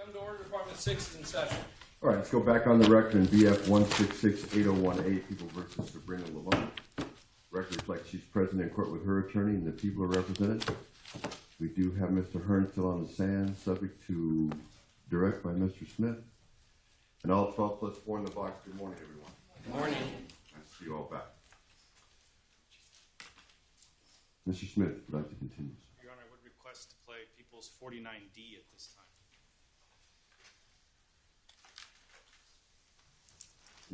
Come to order, Department 6 is in session. All right, let's go back on the record in BF 1668018, People versus Sabrina Limon. Record reflects she's present in court with her attorney and the people are represented. We do have Mr. Hearn still on the stand, subject to direct by Mr. Smith. And all 12 plus 4 in the box. Good morning, everyone. Good morning. Nice to see you all back. Mr. Smith, would like to continue. Your Honor, I would request to play People's 49D at this time.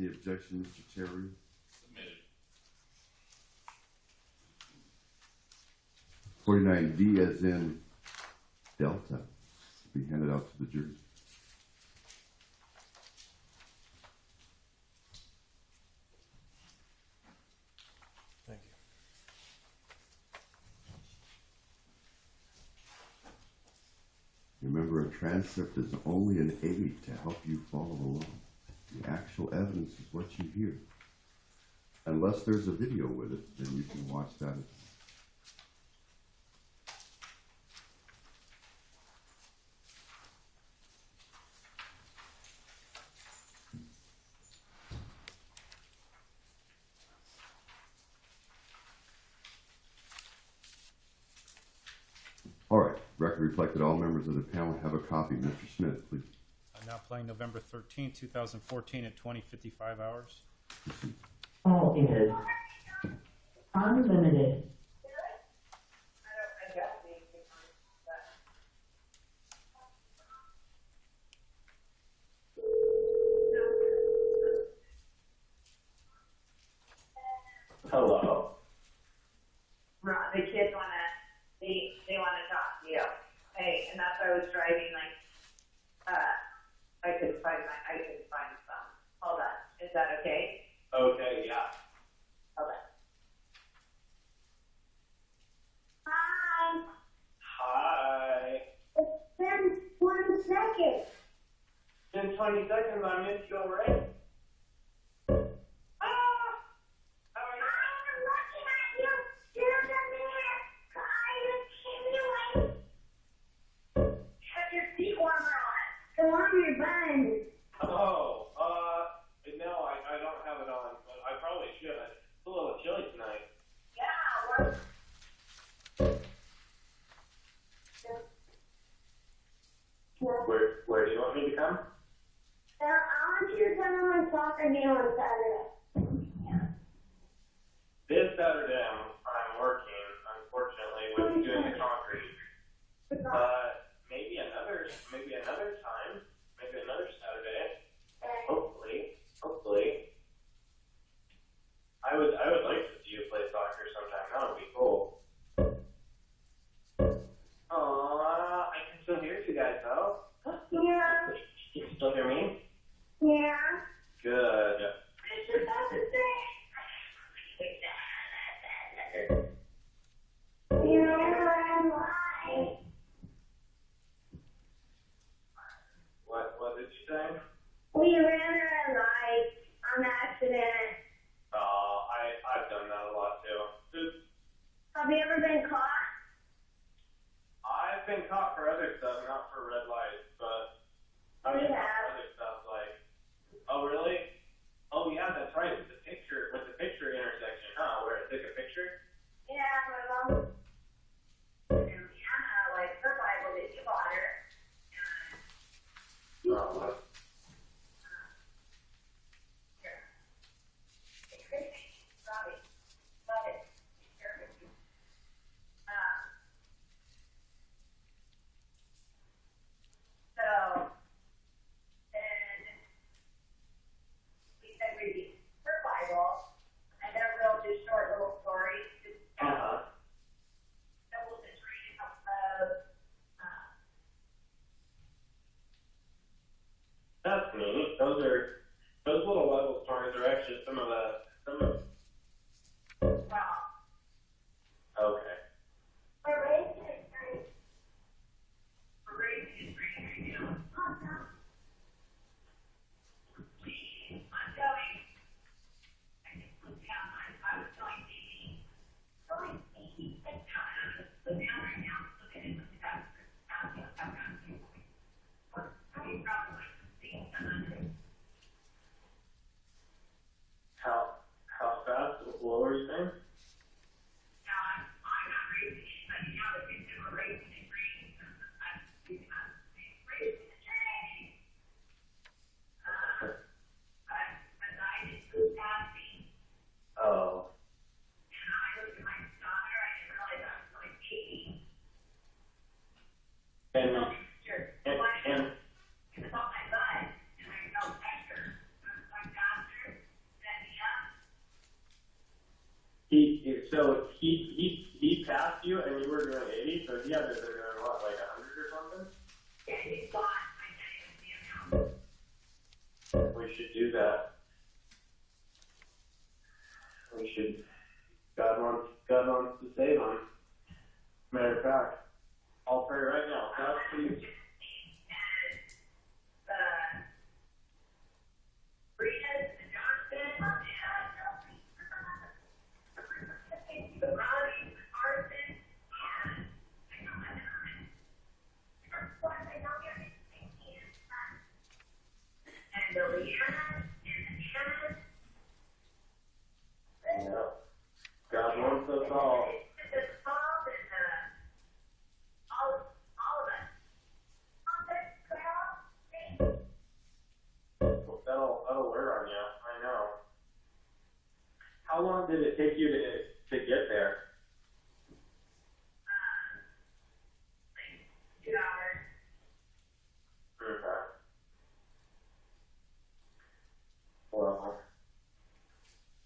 Any objection, Mr. Terry? Submitted. 49D as in Delta will be handed out to the jury. Thank you. Remember, a transcript is only an aid to help you follow along. The actual evidence is what you hear. Unless there's a video with it, then you can watch that. All right, record reflected all members of the panel have a copy. Mr. Smith, please. I'm now playing November 13, 2014 at 20:55 hours. All is unlimited. Hello. Ron, the kids they wanna talk to you. Hey, and that's why I was driving I couldn't find some. Hold on. Is that okay? Okay, yeah. Hold on. Hi. Hi. It's been 1 second. In 20 seconds, I missed you already. Oh, no, I don't have it on, but I probably should. It's a little chilly tonight. Yeah, Where do you want me to come? I want you to come to my soccer game on Saturday. This Saturday, I'm working, unfortunately, with doing the concrete. But maybe another time, maybe another Saturday. Hopefully. I would like to see you play soccer sometime. That would be cool. Aww, I can still hear you guys though. Yeah. You can still hear me? Yeah. Good. It's about to say. You know what I'm like. What did you say? We ran a red light on accident. I've done that a lot too. Have you ever been caught? I've been caught for other stuff, not for red lights, but Oh, I've been yeah. caught for other stuff like, oh really? Oh yeah, that's right, with the picture intersection, huh? Where I took a picture? Yeah, my mom. Anna, like her Bible that you bought her. Oh, So, then we said reading her Bible, and they're real just short little stories. Just, we'll just read a couple of, that's neat. Those little Bible stories are actually some of well, okay. we're raising it right. We're raising it right now. I'm going. I just put down I was going TV. Going TV. But now right now, look at it. Look at that. so he passed you and you were doing 80, so he had to be doing what, like 100 or something? Yeah, he's fine. I can't even see him. We should do that. We should. God wants to save him. Matter of fact, I'll pray right now. God, please. Yeah. God wants us all. That'll wear on you. I know. How long did it take you to get there? 2 hours. Okay. Well,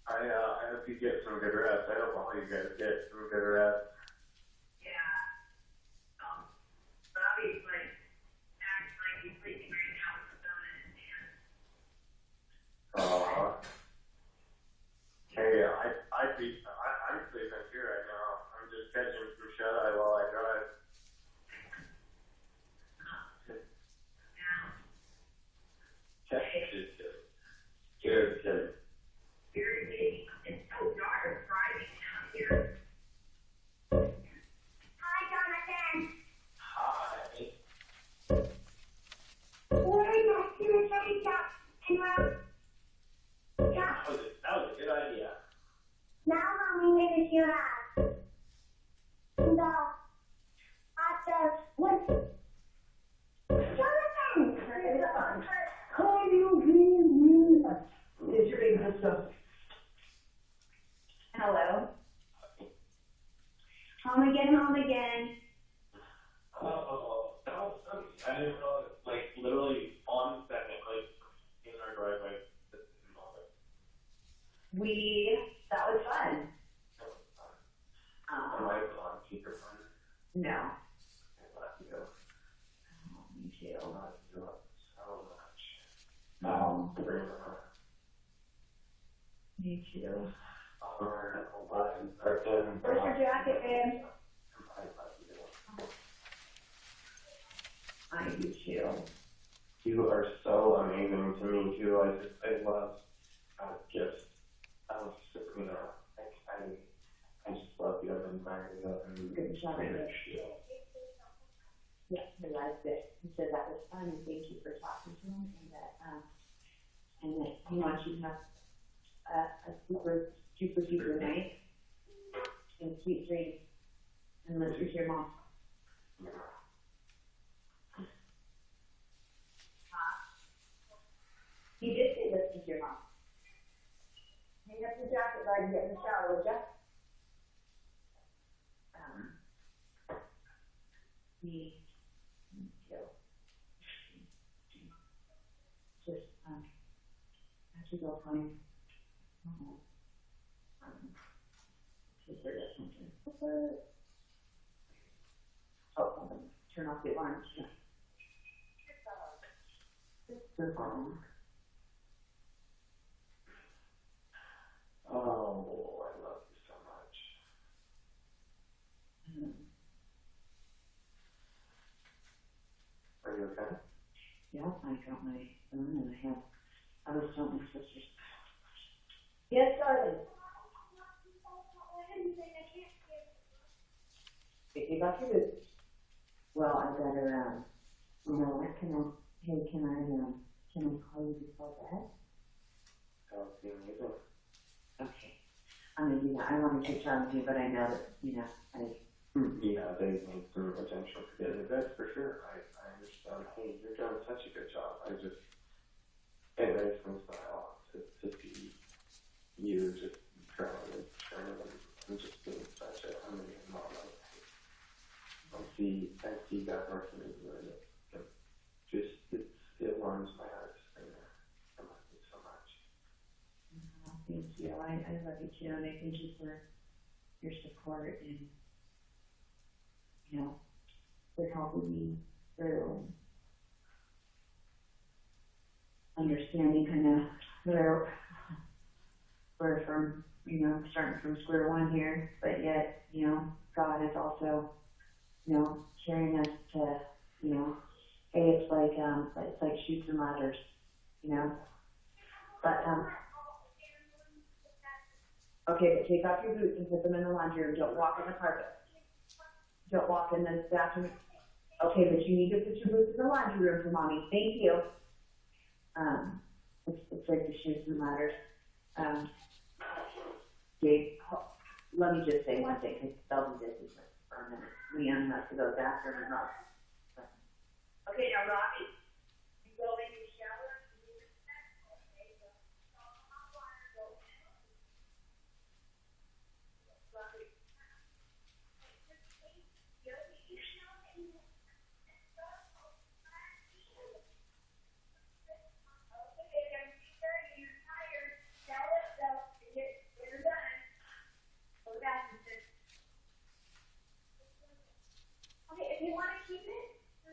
I hope you get some good rest. I hope all you guys get some good rest. Yeah. Bobby's like acting like he's sleeping right now with the phone in his hand. Hey, I'm sleeping too right now. I'm just catching some shut eye while I drive. Good. Irritating. It's so dark driving down here. Hi, Jonathan. Hi. We're not going to take up and That was a good idea. now Mommy made you laugh. And after what? Jonathan! How you doing? It's your big sister. Hello. Home again. Oh, that was funny. I didn't realize, like, literally on the second, like, in our driveway. That was fun. Am I on speakerphone? No. I love you. Oh, me too. I love you so much. Oh, me too. Where's your jacket, babe? I do too. You are so amazing to me too. I love Sabrina. I just love you. I've admired you. And Good job, babe. Yeah, he liked it. He said that was fun, and thank you for talking to him, and that he wants you to have a super duper night and sweet dreams and listen to your mom. He did say listen to your mom. Hang up your jacket so I can get in the shower, would ya? Me too. Just, actually go find, see if there is something. Oh, turn off the alarm. The phone. Oh, I love you so much. Are you okay? Yeah, I got my phone and I was telling my sisters. Yes, darling. You got your boots. Well, I better, you know what, can I call you before bed? That would be amazing. Okay. I'm gonna do that. I want to take time to, but I know that, Yeah, they need some attention to get into bed for sure. I understand. Hey, you're doing such a good job. It makes me smile to see you just trying and just being such an amazing mom. I see God working in you, and it warms my heart. I love you so much. thank you. I love you too, and I thank you for your support and, you know, for helping me through and understanding kind of where we're from, you know, starting from square one here, but yet, you know, God is also, you know, carrying us to, you know, hey, it's like shoots and ladders, you know, but, okay, but take off your boots and put them in the laundry room. Don't walk on the carpet. Don't walk in the bathroom. Okay, but you need to put your boots in the laundry room for mommy. Thank you. It's like the shoes and ladders. Dave, let me just say one thing, because they'll be busy for a minute. Leanne has to go to the bathroom and not. Okay, now Robbie, you go in your shower. Okay, so hot water, go in. Robbie. Okay, if you want to keep it,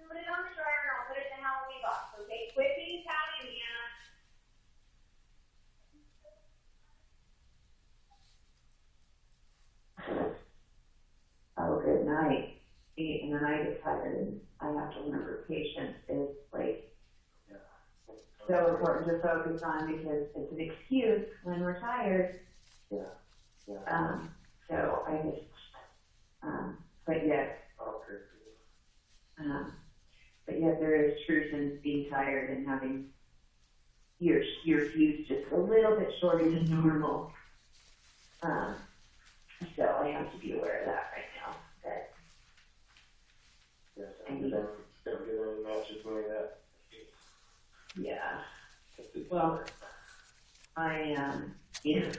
put it on the dryer and I'll put it in the Halloween box. Okay, quit being pouty, Leanna. Oh, good night. See, and then I get tired and I have to remember patience is like so important to focus on because it's an excuse when we're tired. So I just, but yet, but yet there is truth in being tired and having your fuse just a little bit shorter than normal. So I have to be aware of that right now. That don't get any matches like that. yeah. Well, yeah.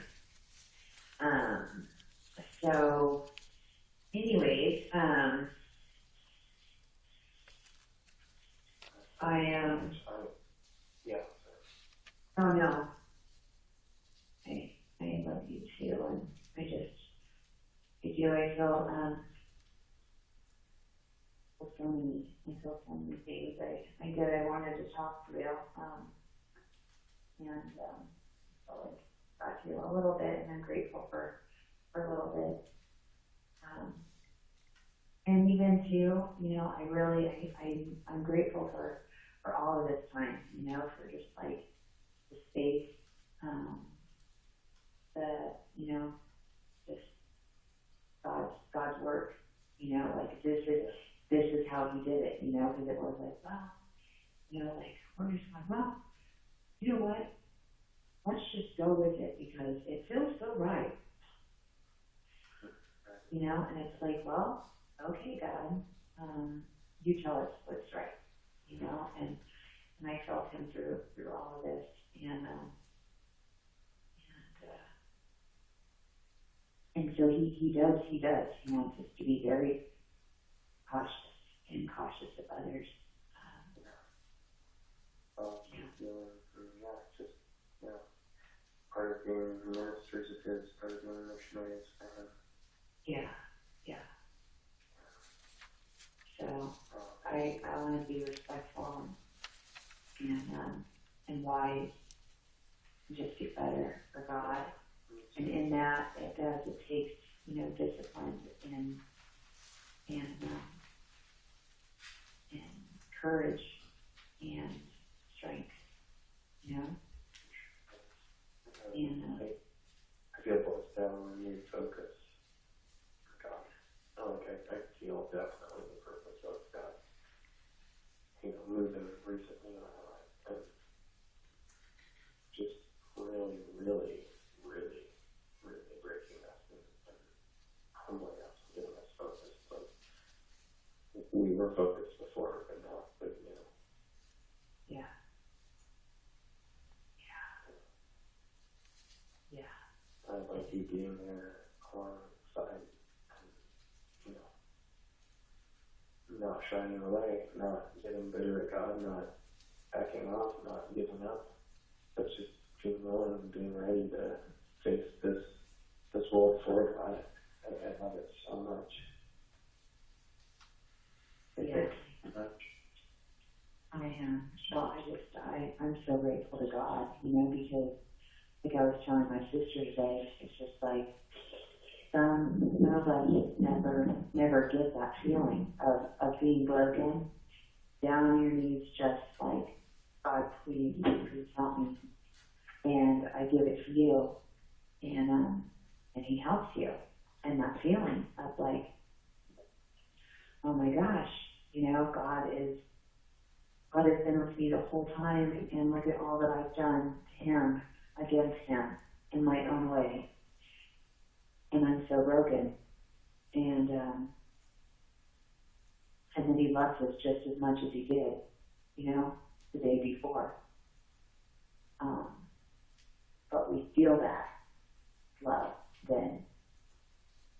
So, anyways, oh no. I love you too, and I feel so many things. I wanted to talk to you, and so I got to you a little bit, and I'm grateful for a little bit. And even too, you know, I'm grateful for all of this time, you know, for just like the space, you know, just God's work, you know, like this is how he did it, you know, because it was like, well, you know, like, we're just like, well, you know what, let's just go with it because it feels so right, you know, and it's like, well, okay, God, you tell us what's right, you know, and I felt him through all of this, and so he does, he wants us to be very cautious of others. Just, you know, part of being ministers of his, part of being missionaries for him. Yeah. So I want to be respectful and wise, and just get better for God. And in that, it takes, you know, discipline and courage and strength, you know. And I feel blessed to have a renewed focus for God. I feel definitely the purpose of God, you know, moving recently in my life, and just really, really, really, really breaking us and humbling us and giving us focus. Like, we were focused before, but now, you know. yeah. I like you being there alongside, and, you know, not shying away, not getting bitter at God, not backing off, not giving up, but just being willing and being ready to face this world for God I love it so much. Yeah. Much. I am. Well, I'm so grateful to God, because like I was telling my sister today, it's just like some of us never get that feeling of being broken, down on your knees, just like, God, please help me. And I give it to you, and He helps you. And that feeling of like, oh my gosh, God has been with me the whole time, and look at all that I've done to Him, against Him, in my own way. And I'm so broken. And then He loves us just as much as He did, the day before. But we feel that love then,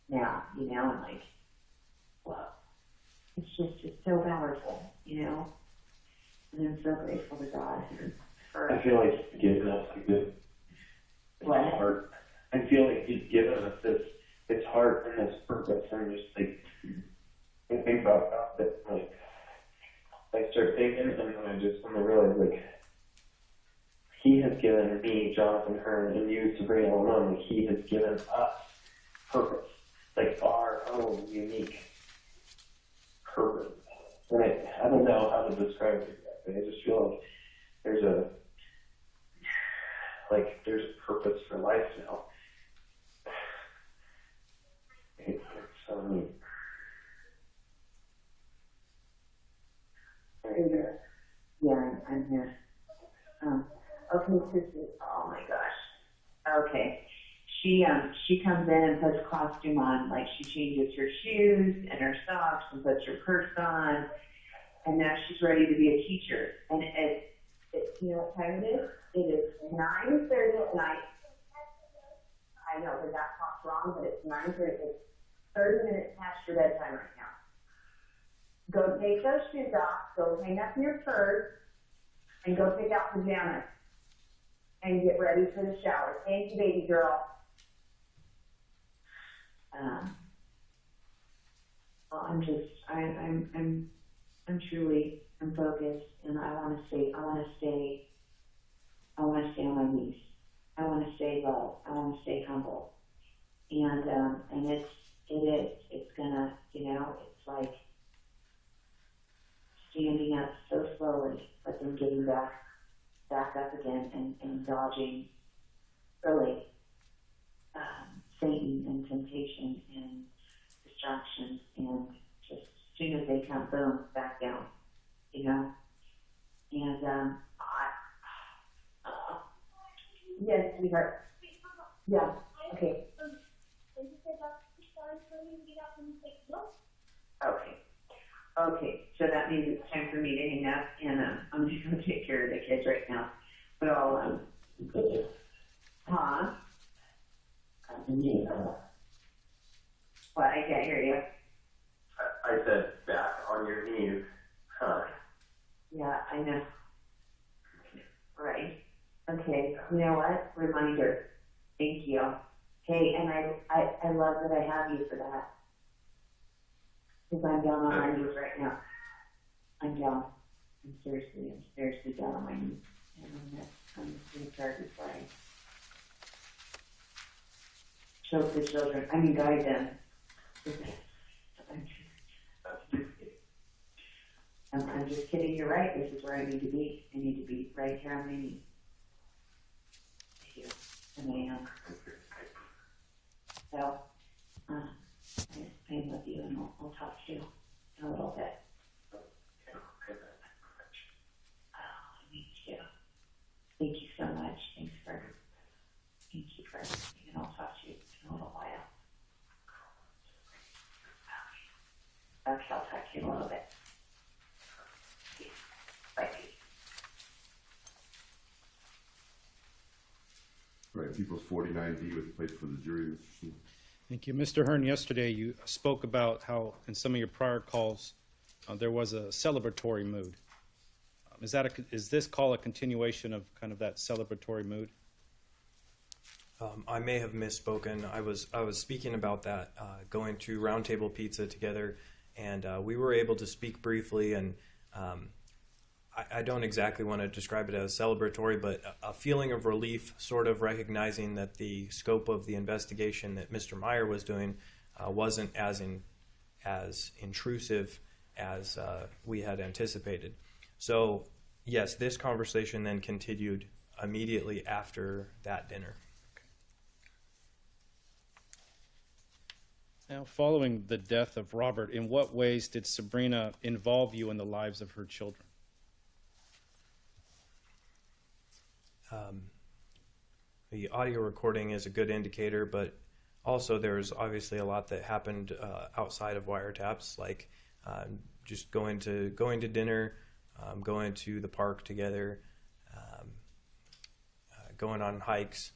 now, and like, whoa. It's so powerful, And I'm so grateful to God for. I feel like He's given us a good heart. I feel like He's given us this heart and this purpose, and just like I think about that, like I start thinking, and then I realize like He has given me, Jonathan Hearn, and you, Sabrina Limon, like He has given us purpose, like our own unique purpose. And I don't know how to describe it exactly. I just feel like there's a purpose for life now. It's so neat. Right there. Yeah, I'm here. Okay, sister. Oh my gosh. Okay. She comes in and puts costume on, like she changes her shoes and her socks and puts her purse on, and now she's ready to be a teacher. And you know what time it is? It is 9:30 at night. I know that clock's wrong, but it's 9:30. It's 30 minutes past your bedtime right now. Go take those shoes off. Go hang up your purse, and go pick out pajamas, and get ready for the shower. Thank you, baby girl. Well, I'm focused, and I want to stay on my knees. I want to stay low. I want to stay humble. And it's gonna, it's like standing up so slowly, but then getting back up again and dodging really Satan and temptation and distractions, and just as soon as they come, boom, back down, And yes, sweetheart. Yeah. Okay. Okay. So that means it's time for me to hang up, and I'm just going to take care of the kids right now. But I'll huh? What? I can't hear you. I said back on your knees. Huh. Yeah, I know. Right. Okay. You know what? Reminder. Thank you. Hey, and I love that I have you for that. Because I'm down on my knees right now. I'm down. I'm seriously down on my knees. And I'm just going to start before I choke the children. Guide them. I'm just kidding. You're right. This is where I need to be. I need to be right here on my knees. Here. And I am. So, I love you, and I'll talk to you in a little bit. Oh, me too. Thank you so much. Thank you for everything, and I'll talk to you in a little while. Okay, I'll talk to you in a little bit. Bye. Right, People's 49D was placed for the jury, Mr. Smith. Thank you. Mr. Hearn, yesterday you spoke about how in some of your prior calls there was a celebratory mood. Is this call a continuation of kind of that celebratory mood? I may have misspoken. I was speaking about that, going to Roundtable Pizza together, and we were able to speak briefly, and I don't exactly want to describe it as celebratory, but a feeling of relief, sort of recognizing that the scope of the investigation that Mr. Meyer was doing wasn't as intrusive as we had anticipated. So, yes, this conversation then continued immediately after that dinner. Now, following the death of Robert, in what ways did Sabrina involve you in the lives of her children? The audio recording is a good indicator, but also there's obviously a lot that happened outside of wiretaps, like just going to dinner, going to the park together, going on hikes,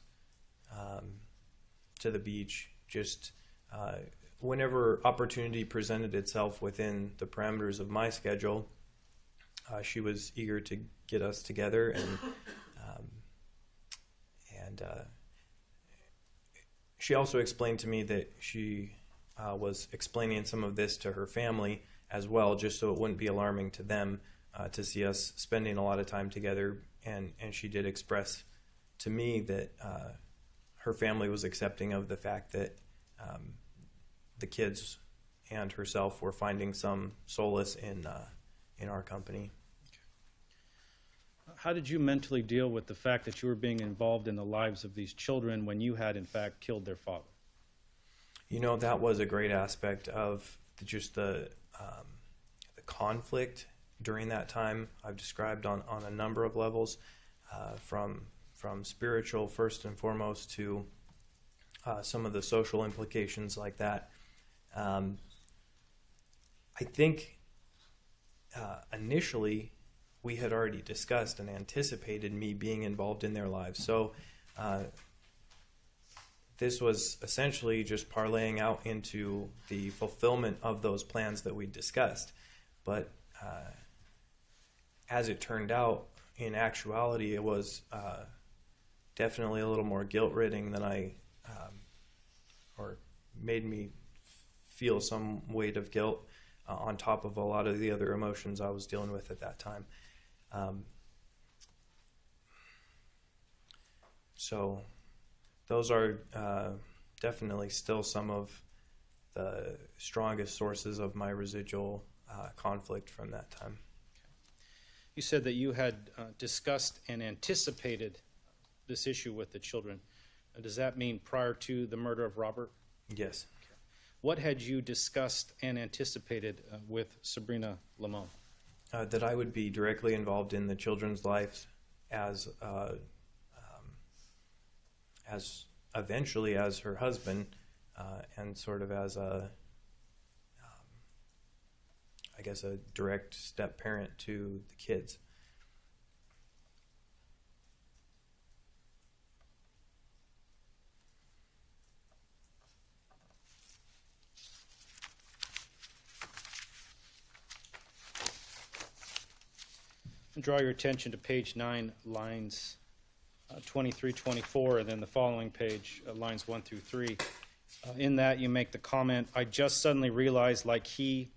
to the beach, just whenever opportunity presented itself within the parameters of my schedule, she was eager to get us together, and she also explained to me that she was explaining some of this to her family as well, just so it wouldn't be alarming to them to see us spending a lot of time together. And she did express to me that her family was accepting of the fact that the kids and herself were finding some solace in our company. How did you mentally deal with the fact that you were being involved in the lives of these children when you had, in fact, killed their father? You know, that was a great aspect of just the conflict during that time. I've described on a number of levels, from spiritual first and foremost to some of the social implications like that. I think initially we had already discussed and anticipated me being involved in their lives. So this was essentially just parlaying out into the fulfillment of those plans that we discussed. But as it turned out, in actuality, it was definitely a little more guilt-ridden than or made me feel some weight of guilt on top of a lot of the other emotions I was dealing with at that time. So those are definitely still some of the strongest sources of my residual conflict from that time. You said that you had discussed and anticipated this issue with the children. Does that mean prior to the murder of Robert? Yes. What had you discussed and anticipated with Sabrina Limon? That I would be directly involved in the children's lives as eventually as her husband, and sort of as a direct step parent to the kids. Draw your attention to page 9, lines 23, 24, and then the following page, lines 1 through 3. In that, you make the comment, I just suddenly realized, like he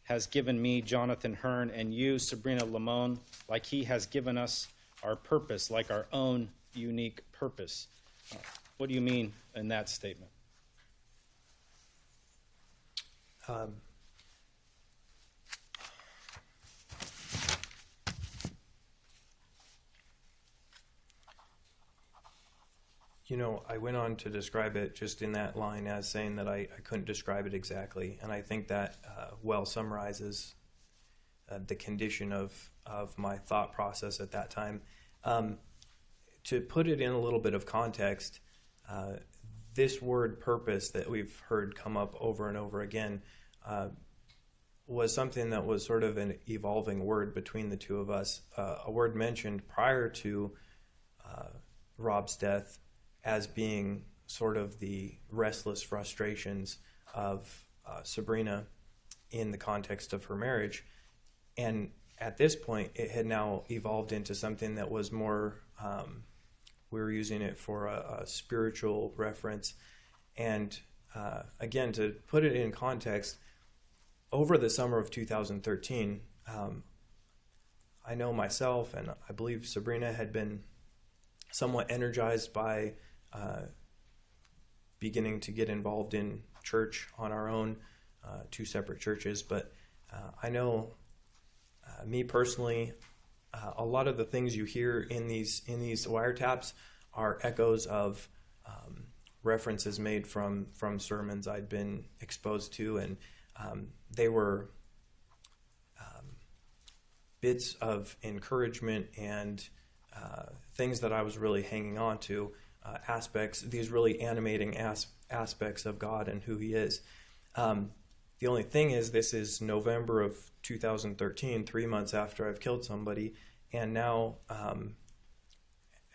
has given me, Jonathan Hearn, and you, Sabrina Limon, like he has given us our purpose, like our own unique purpose. What do you mean in that statement? You know, I went on to describe it just in that line as saying that I couldn't describe it exactly, and I think that well summarizes the condition of my thought process at that time. To put it in a little bit of context, this word purpose that we've heard come up over and over again was something that was sort of an evolving word between the two of us, a word mentioned prior to Rob's death as being sort of the restless frustrations of Sabrina in the context of her marriage. And at this point, it had now evolved into something that was more we're using it for a spiritual reference. And again, to put it in context, over the summer of 2013, I know myself, and I believe Sabrina had been somewhat energized by beginning to get involved in church on our own, 2 separate churches. But I know, me personally, a lot of the things you hear in these wiretaps are echoes of references made from sermons I'd been exposed to, and they were bits of encouragement and things that I was really hanging on to, these really animating aspects of God and who He is. The only thing is, this is November of 2013, 3 months after I've killed somebody, and now,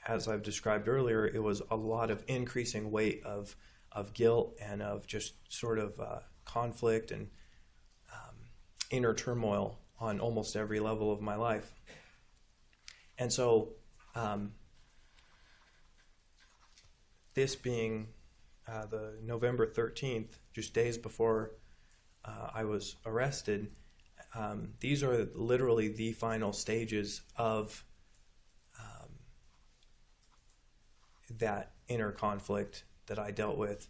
as I've described earlier, it was a lot of increasing weight of guilt and of just sort of conflict and inner turmoil on almost every level of my life. And so, this being the November 13th, just days before I was arrested, these are literally the final stages of that inner conflict that I dealt with.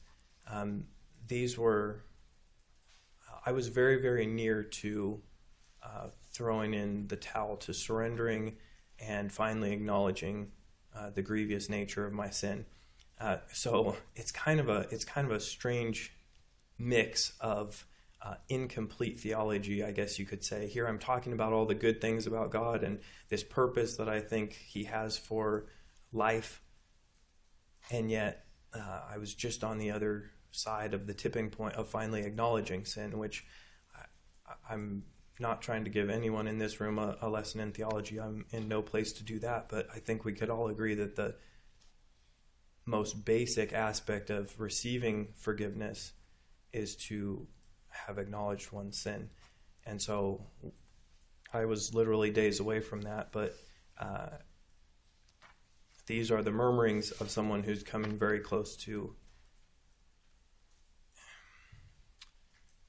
I was very, very near to throwing in the towel, to surrendering and finally acknowledging the grievous nature of my sin. So it's kind of a strange mix of incomplete theology, I guess you could say. Here I'm talking about all the good things about God and this purpose that I think He has for life, and yet I was just on the other side of the tipping point of finally acknowledging sin, which I'm not trying to give anyone in this room a lesson in theology. I'm in no place to do that, but I think we could all agree that the most basic aspect of receiving forgiveness is to have acknowledged one's sin. And so I was literally days away from that, but these are the murmurings of someone who's coming very close to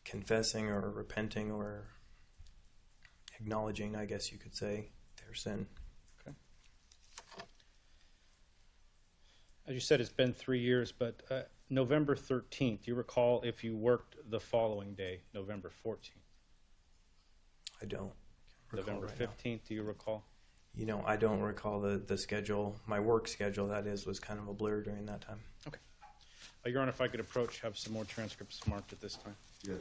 confessing or repenting or acknowledging, I guess you could say, their sin. Okay. As you said, it's been 3 years, but November 13th, do you recall if you worked the following day, November 14th? I don't. November 15th, do you recall? You know, I don't recall the schedule. My work schedule, that is, was kind of a blur during that time. Okay. Your Honor, if I could approach, have some more transcripts marked at this time. Yes.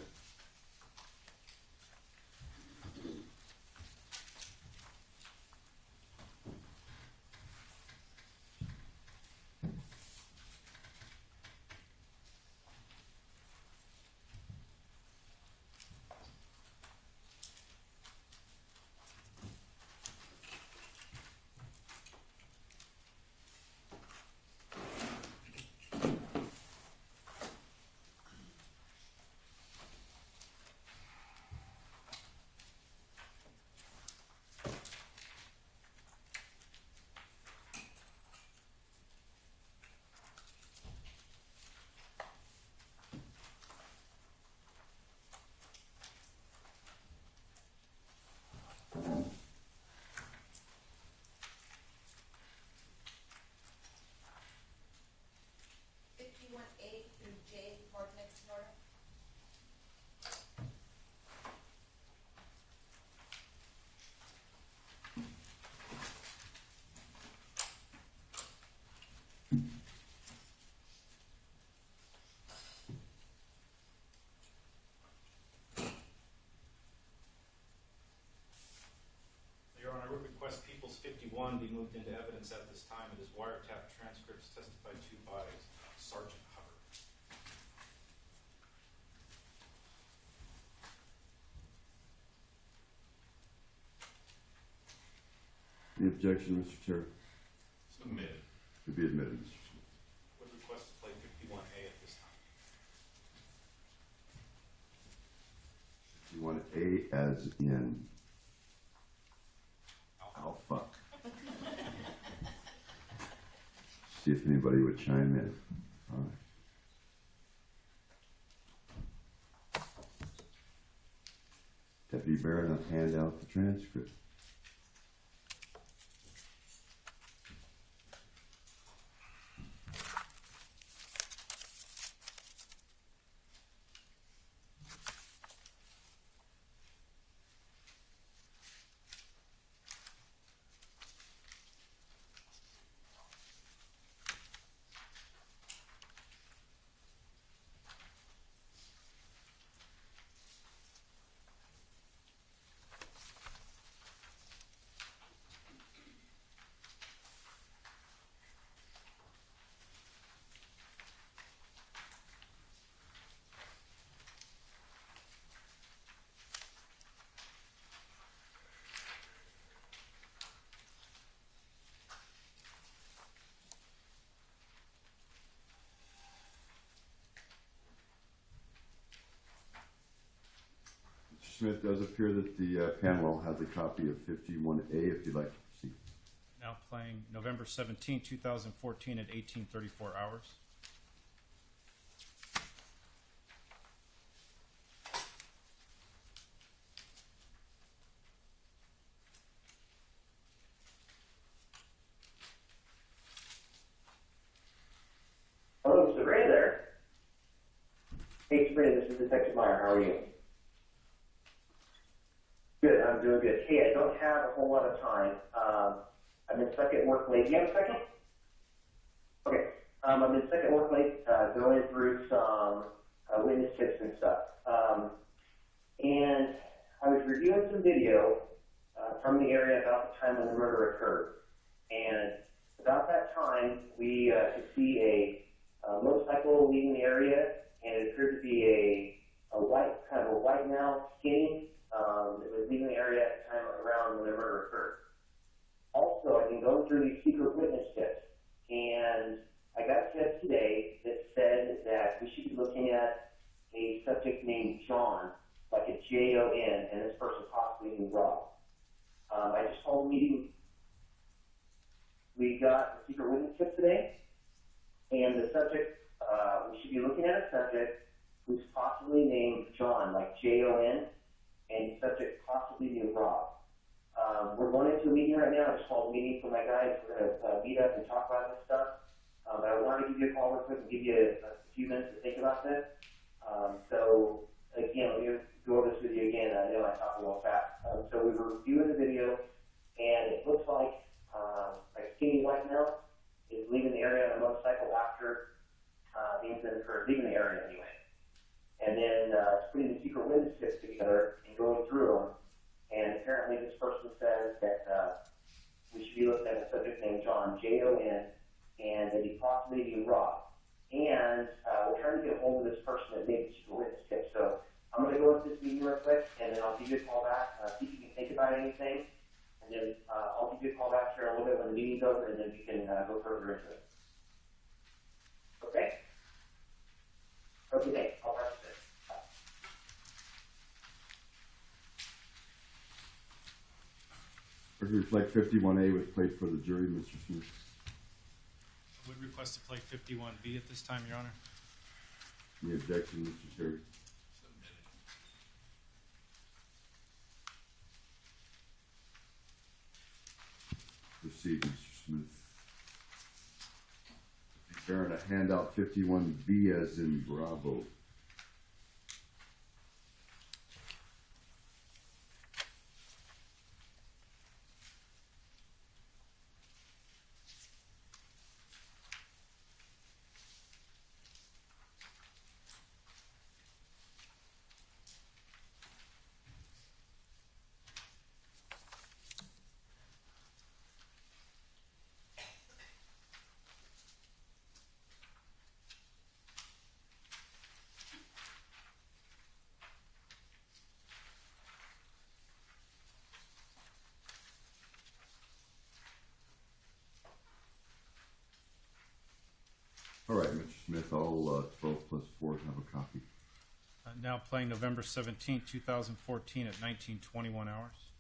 Your Honor, I would request Peoples 51 be moved into evidence at this time. It is wiretap transcripts testified to by Sergeant Hubbard. The objection, Mr. Chair, Submitted. to be admitted, Mr. Chair. Would request to play 51A at this time. You want A as in Alpha. See if anybody would chime in. All right. Deputy Barrett, I'll hand out the transcript. Smith, does appear that the panel has a copy of 51A if you'd like to proceed. Now playing November 17, 2014 at 18:34 hours. Hello, Sabrina there. Hey, Sabrina, this is Detective Meyer. How are you? Good, I'm doing good. Hey, I don't have a whole lot of time. I've been stuck at work late. Do you have a second? Okay. I've been stuck at work late, going through some witness tips and stuff. And I was reviewing some video from the area about the time when the murder occurred. And about that time, we could see a motorcycle leaving the area, and it appeared to be a white, kind of a white now, skinny. It was leaving the area at the time around when the murder occurred. Also, I've been going through these secret witness tips, and I got a tip today that said that we should be looking at a subject named John, like a Jon, and this person possibly named Rob. I just told the meeting we got a secret witness tip today, and the subject, we should be looking at a subject who's possibly named John, like Jon, and subject possibly named Rob. We're going into a meeting right now. I just called a meeting for my guys. We're going to meet up and talk about this stuff. But I wanted to give you a call real quick and give you a few minutes to think about this. So, again, let me go over this with you again. I know I talk a little fast. So we were reviewing the video, and it looks like skinny white male is leaving the area on a motorcycle after the incident occurred, leaving the area anyway. And then putting the secret witness tips together and going through them. And apparently this person says that we should be looking at a subject named John, Jon, and that he possibly be Rob. And we're trying to get a hold of this person that made the secret witness tip. So I'm going to go into this meeting real quick, and then I'll give you a call back, see if you can think about anything. And then I'll give you a call back here in a little bit when the meeting's over, and then we can go further into it. Okay? Okay, I'll press this. Reflect 51A was played for the jury, Mr. Smith. I would request to play 51B at this time, Your Honor. Any objection, Mr. Terry? Proceed, Mr. Smith. Baron, a handout 51B as in Bravo. All right, Mr. Smith, all 12 plus 4 have a copy. Now playing November 17, 2014 at 19:21 hours.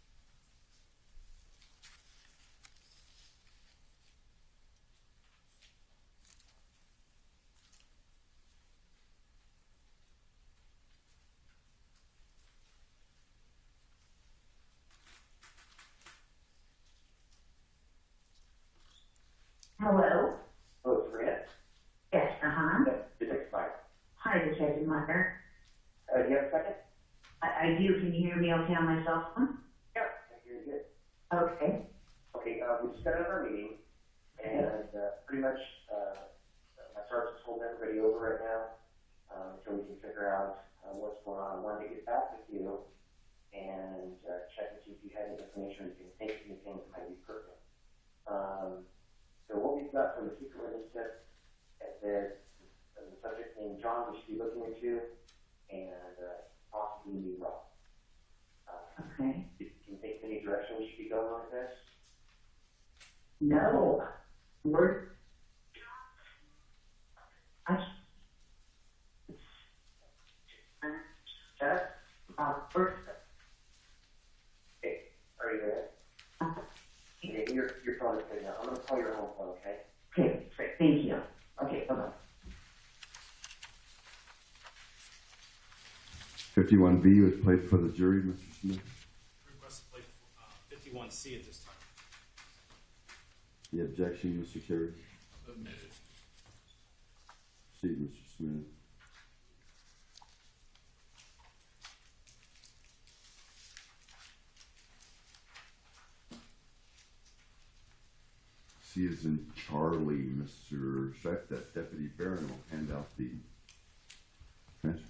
Meyer. Do you have a second? I do. Can you hear me okay on my cell phone? Yeah, I hear you good. Okay. Okay, we just got out of our meeting, and pretty much my sergeant's holding everybody over right now until we can figure out what's going on. I wanted to get back with you and check and see if you had any information, if you can think of anything that might be pertinent. So what we've got from the secret witness test is that the subject named John we should be looking into, and possibly new Rob. Okay. Can you think of any direction we should be going with this? No. We're. First. Okay, are you there? Okay, your phone is good now. I'm going to call your home phone, okay? Okay, great. Thank you. Okay, bye-bye. 51B was placed for the jury, Mr. Smith. Request to play 51C at this time. The objection, Mr. Carey. Submitted. Proceed, Mr. Smith. C is in Charlie, Mr. Scheifstadt. Deputy Barron will hand out the transfer.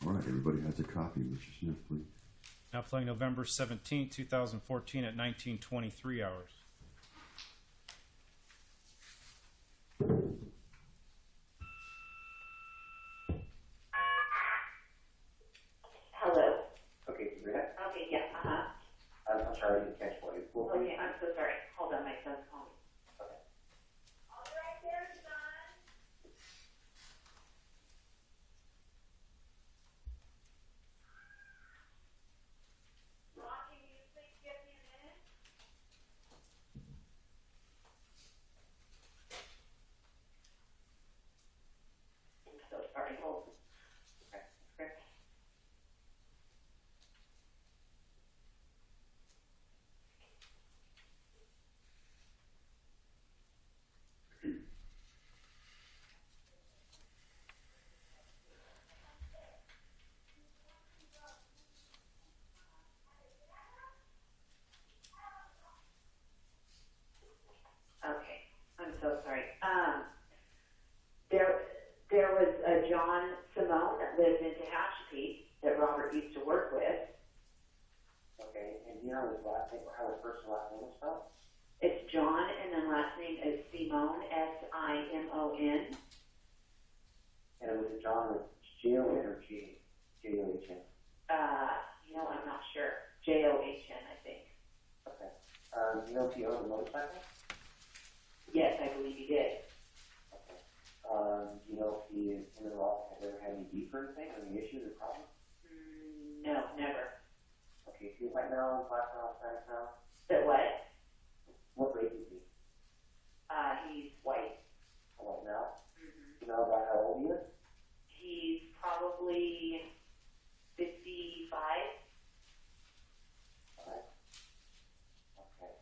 All right, everybody has a copy. Mr. Smith, please. Now playing November 17, 2014 at 19:23 hours. Hello. Okay, Sabrina? Okay, yeah, uh-huh. I'm sorry I didn't catch what you pulled. Okay, I'm so sorry. Hold on, my son's calling. Okay. All right there, son. Ron, can you please give me a minute? I'm so sorry. Hold. Okay. Okay. Okay, I'm so sorry. There was a John Simone that lived in Tehachapi that Robert used to work with. Okay, and do you know his last name, or how his first and last name is spelled? It's John, and then last name is Simone, Simon. And it was a John with J-O-N or J-O-H-N? I'm not sure. John, I think. Okay. Do you know if he owned a motorcycle? Yes, I believe he did. Okay. Do you know if he in the law has ever had any beef or anything, or any issues or problems? No, never. Okay, is he white now, black now, Spanish now? But what? What race is he? He's white. White now? Mm-hmm. Do you know about how old he is? He's probably 55. Alright. Okay.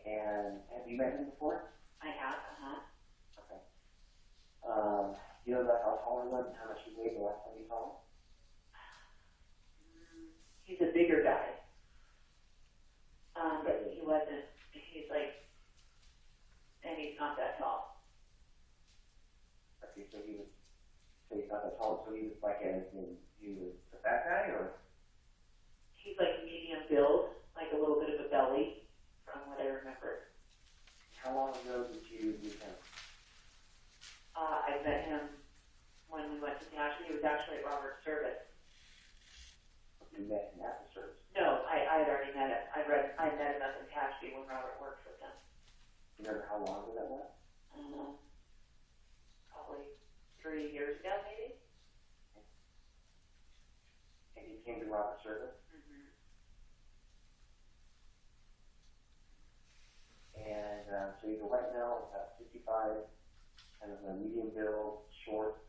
And have you met him before? I have, uh-huh. Okay. Do you know about how tall he was and how much he weighed the last time you saw him? He's a bigger guy. But he wasn't, he's like, and he's not that tall. Okay, so he's not that tall, so he was like he was a fat guy, or? He's like medium build, like a little bit of a belly, from what I remember. How long ago did you meet him? I met him when we went to Tehachapi. He was actually at Robert's service. You met him at the service. No, I had already met him. I met him up in Tehachapi when Robert worked with them. You remember how long ago that was? Probably 3 years ago, maybe. he came to Robert's service. And so he's a white male, about 55, kind of a medium build, short.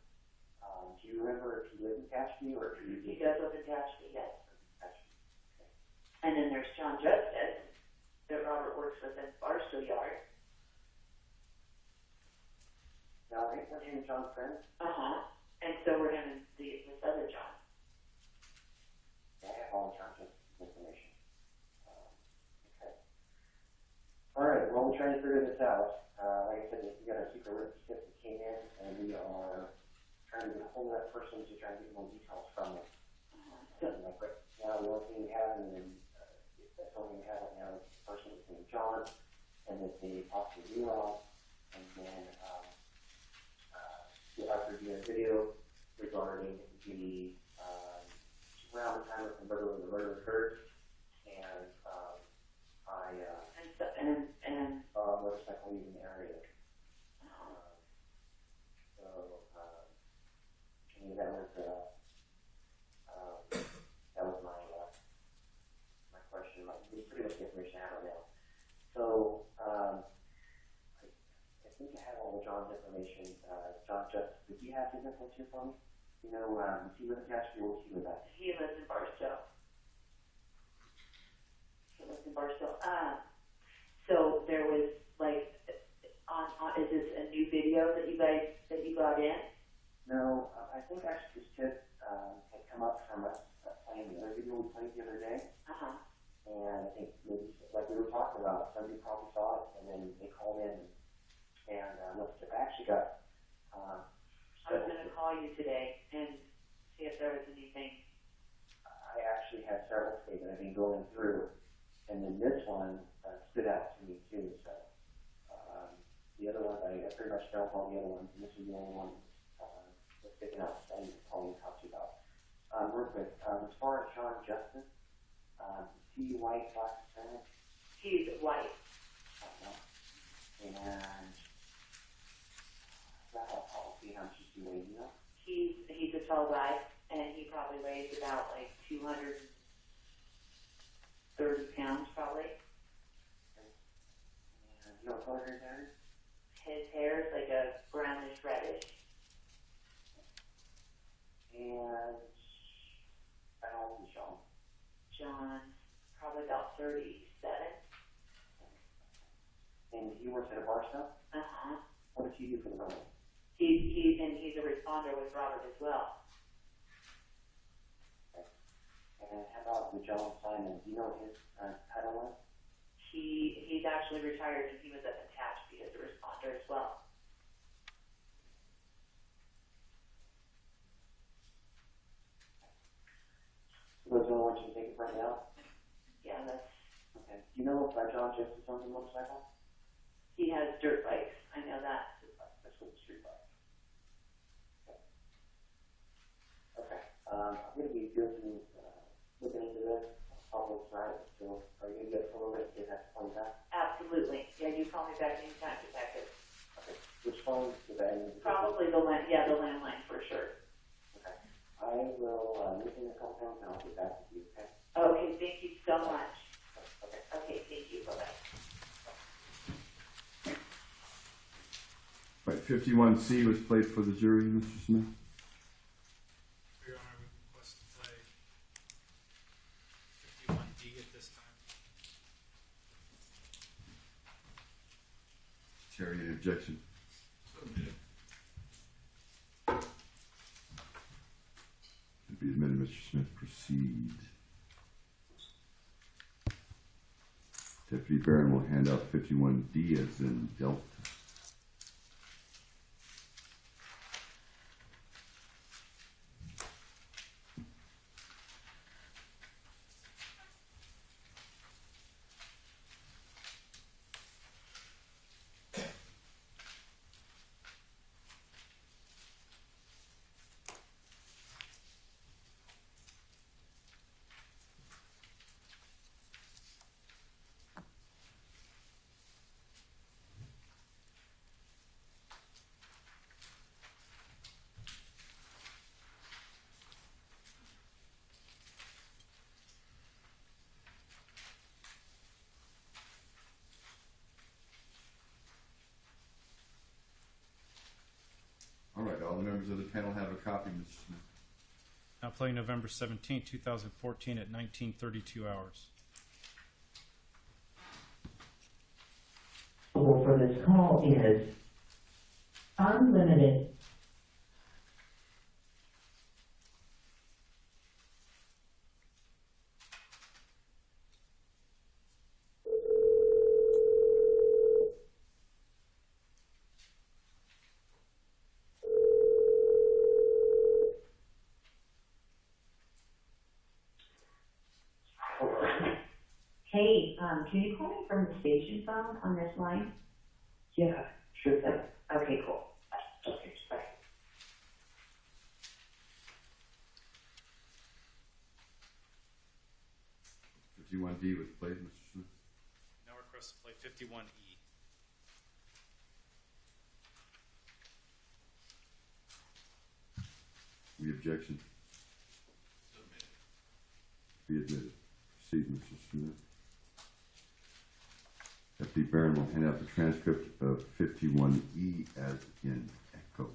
Do you remember if he lived in Tehachapi or if He does live in Tehachapi, yes. And then there's John Justice that Robert works with in Barstow Yard. Now, ain't him and John friends? And so we're having this other John. Yeah, I have all John Justice's information. Okay. All right, well, we're trying to figure this out. Like I said, we got a secret witness that came in, and we are trying to get a hold of that person to try and get more details from them. And like right now, the only thing we have, and then that's the only thing we have right now is the person that's named John, and that they possibly realize, and then we'll have to do a video regarding the around the time of the murder occurred, and motorcycle leaving the area. That was my question. Pretty much the information I have right now. So I think I have all of John's information. John Justice, did you have his info too for me? You know, is he live in Tehachapi or was he live at? He lives in Barstow. So there was like is this a new video that you got in? No, I think actually this tip had come up from us playing the other video we played the other day. And I think maybe, like we were talking about, somebody probably saw it and then they called in and looked. I actually got. I was going to call you today and see if there was anything. I actually had several today that I've been going through, and then this one stood out to me too. So the other ones, I pretty much know all the other ones, and this is the only one that's sticking out that I need to call you and talk to you about. Real quick, as far as John Justice, is he white, black, Hispanic? He's white. And that whole policy, how much does he weigh, you know? He's a tall guy, and he probably weighs about like 230 pounds, probably. And you know what color his hair is? His hair is like a brownish reddish. And how old is John? John's probably about 37. And he works at a bar shop? What does he do for the moment? He's a responder with Robert as well. Okay. And how about the John Simon? Do you know what his title was? He's actually retired, and he was at the Tehachapi as a responder as well. Those are the ones you think of right now? Yeah, Okay. Do you know if John Justice owns a motorcycle? he has dirt bikes. I know that. That's what the street bike. Okay. I'm going to be looking into this probably tonight. So are you going to get a little bit? Do you have to call me back? Absolutely. Yeah, you call me back anytime, Detective. Okay. Which phone did I use? Probably the landline for sure. Okay. I will look in a couple things and I'll get back with you. Okay. Okay, thank you so much. Okay. Okay, thank you. Bye-bye. Right, 51C was played for the jury, Mr. Smith. Your Honor, we request to play 51D at this time. Chair, any objection? To be admitted, Mr. Smith, proceed. Deputy Barron will hand out 51D as in Delta. All right, all the members of the panel have a copy, Mr. Smith. Now playing November 17, 2014 at 19:32 hours. For this call is unlimited. Hey, can you call me from the station phone on this line? Yeah, sure thing. Okay, cool. Okay, bye. 51D was played, Mr. Smith. Now request to play 51E. Any objection? Be admitted. Proceed, Mr. Smith. Deputy Barron will hand out the transcript of 51E as in echo.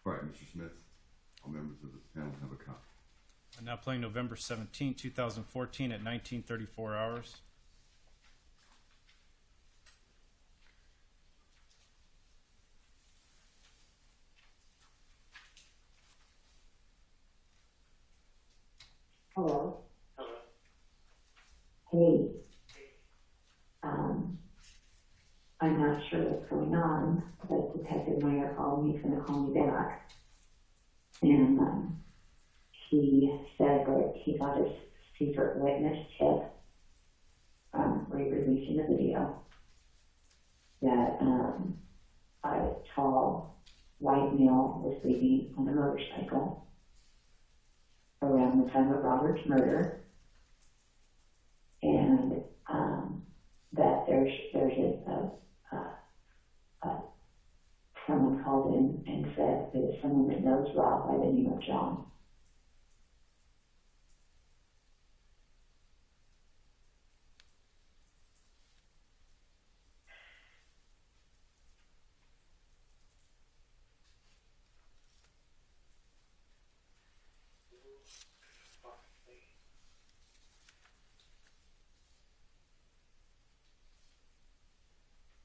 All right, Mr. Smith, all members of the panel have a copy. Now playing November 17, 2014 at 19:34 hours. Hello? Hello. Hey. I'm not sure what's going on, but Detective Meyer called me, he's gonna call me back. And, he said that he got a secret witness tip, re-releasing the video, that, a tall white male was leaving on a motorcycle around the time of Robert's murder, and that there's someone called in and said that it's someone that knows Rob by the name of John.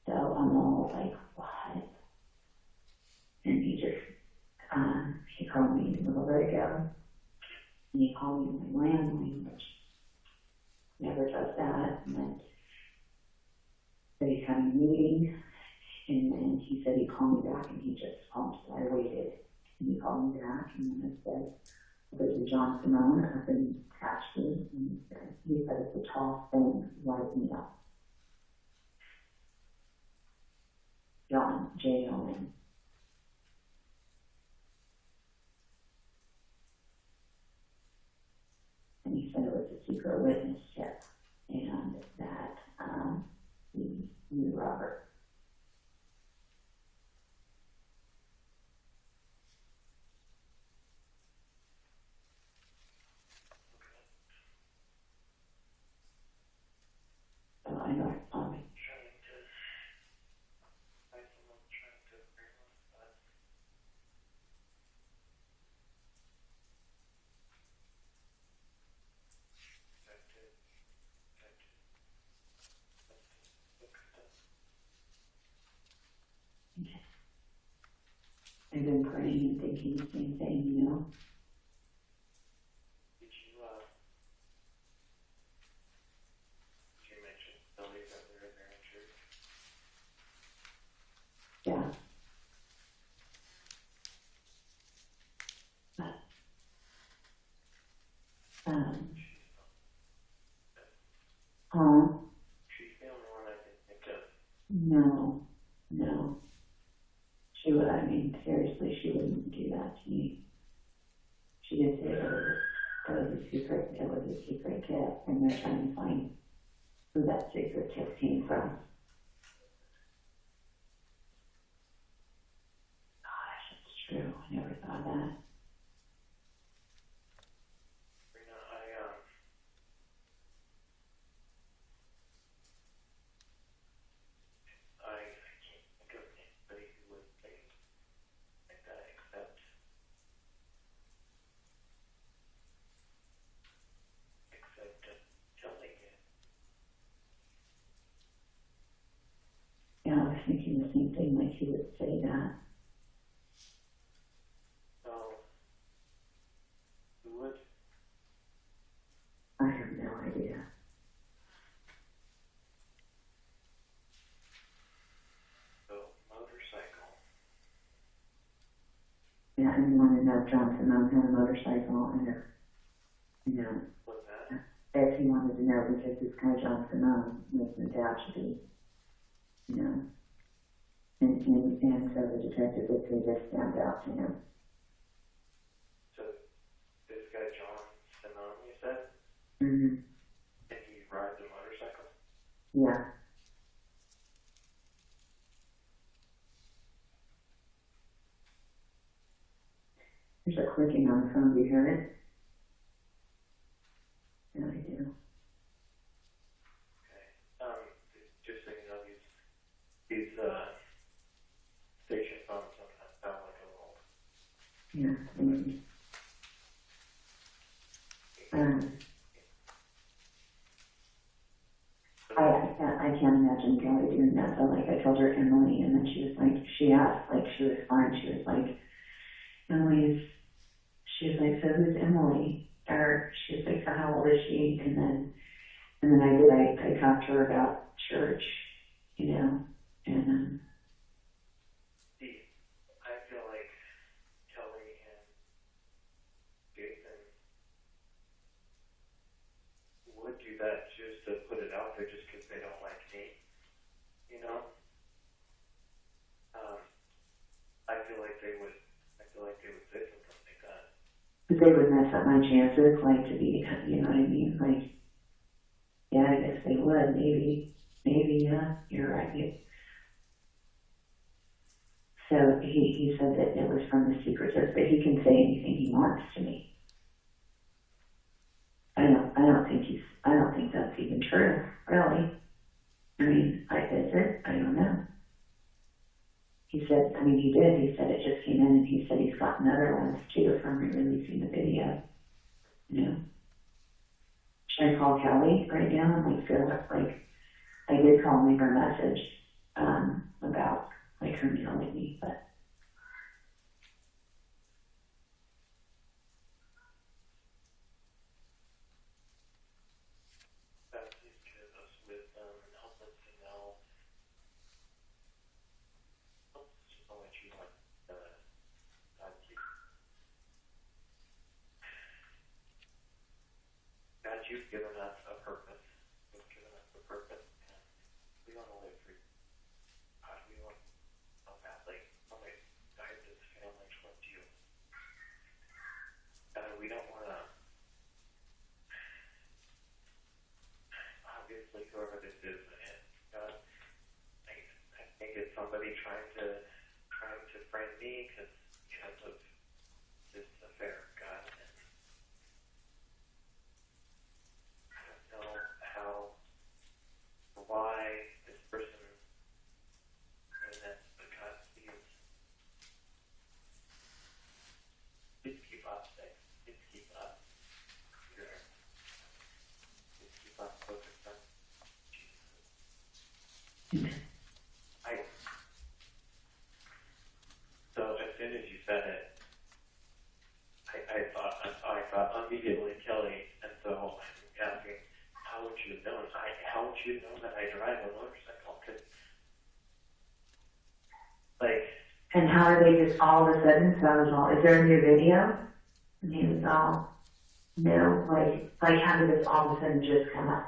So I'm all like, what? And he just, he called me a little bit ago. And he called me my landline, which never does that. And then said he's having a meeting. And then he said he'd call me back, and he just called me. So I waited. And he called me back, and then I said, there's a John Simone up in Ashton. And he said it's a tall, thin, white male. John, J-O-N. And he said it was a secret witness tip, and that he knew Robert. So I know, I've been praying and thinking the same thing, you know? Did you mention somebody that were in there in church? Yeah. Huh? She's feeling No, no. She would, I mean, seriously, she wouldn't do that to me. She did say it was a secret tip, and they're trying to find who that secret tip came from. Gosh, it's true. I never thought of that. Sabrina, I can't think of anybody who would say like that except telling it. Yeah, I was thinking the same thing, like he would say that. So, who would? I have no idea. So, motorcycle. Yeah, and you want to know if John Simone had a motorcycle, and if, you know, What's that? if he wanted to know because this guy John Simone lives in Tehachapi, you know, and so the detective would say this stands out to him. So, this guy John Simone, you said? Mm-hmm. And he rides a motorcycle? Yeah. There's a clicking on the phone. Do you hear it? Yeah, I do. Just so you know, these station phones sometimes sound like a little. Yeah, maybe. I can't imagine Kelly doing that. So like I told her Emily, and then she was like, she asked, like she was fine. She was like, she was like, so who's Emily? Or she was like, so how old is she? And then I talked to her about church, you know, and See, I feel like Kelly and Jason would do that just to put it out there just because they don't like me, you know? I feel like they would say something like that. but they would mess up my chances, like to be, you know what I mean? Like, yeah, I guess they would, maybe, yeah, you're right. So he said that it was from the secret service, but he can say anything he wants to me. I don't think that's even true, really. I mean, is it? I don't know. He said, he did. He said it just came in, and he said he's gotten other ones too from releasing the video. You know? Should I call Kelly right now and feel like I did call and leave her a message about her mailing me, but. Please give us wisdom and help us to know what you want God to. God, you've given us a purpose. You've given us a purpose, and we want to live for you. God, we want so badly. Want to guide this family towards you. God, we don't want to. Obviously, whoever this is, God, I think it's somebody trying to frame me because of this affair, God. And I don't know how or why this person doing this, but God, please keep us safe. Please keep us pure. Please keep us focused on Jesus. So as soon as you said it, I thought immediately Kelly, and so I'm asking, how would you have known? How would you know that I drive a motorcycle? And how are they just all of a sudden? Is there a new video? And he was all, no, how did this all of a sudden just come up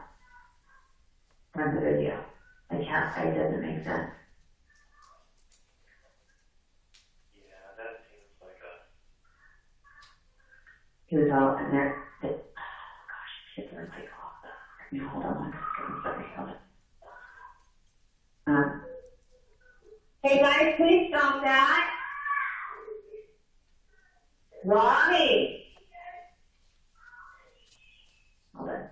from the video? Like, how, it doesn't make sense. Yeah, that seems like a. He was all in there, oh gosh, shit, their light off. Now, hold on one second, I'm sorry, hold on. Hey guys, please stop that. Ronnie! Hold on.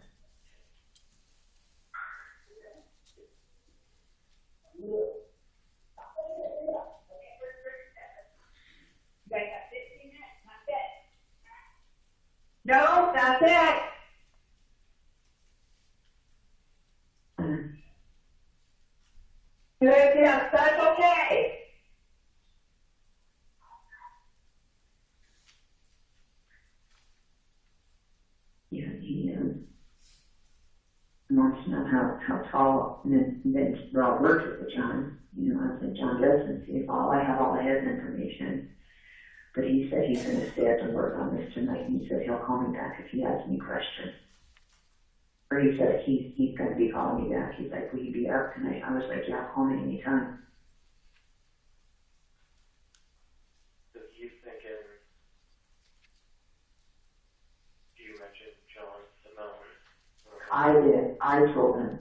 No, that's it. Yes, that's okay. Yeah, he wants to know how tall, and then Rob works with John. You know, I said, John doesn't see all. I have all of his information. But he said he's going to stay up and work on this tonight, and he said he'll call me back if he has any questions. Or he said he's going to be calling me back. He's like, will you be up tonight? I was like, yeah, call me anytime. So he's thinking, you mentioned John Simone. I did. I told him.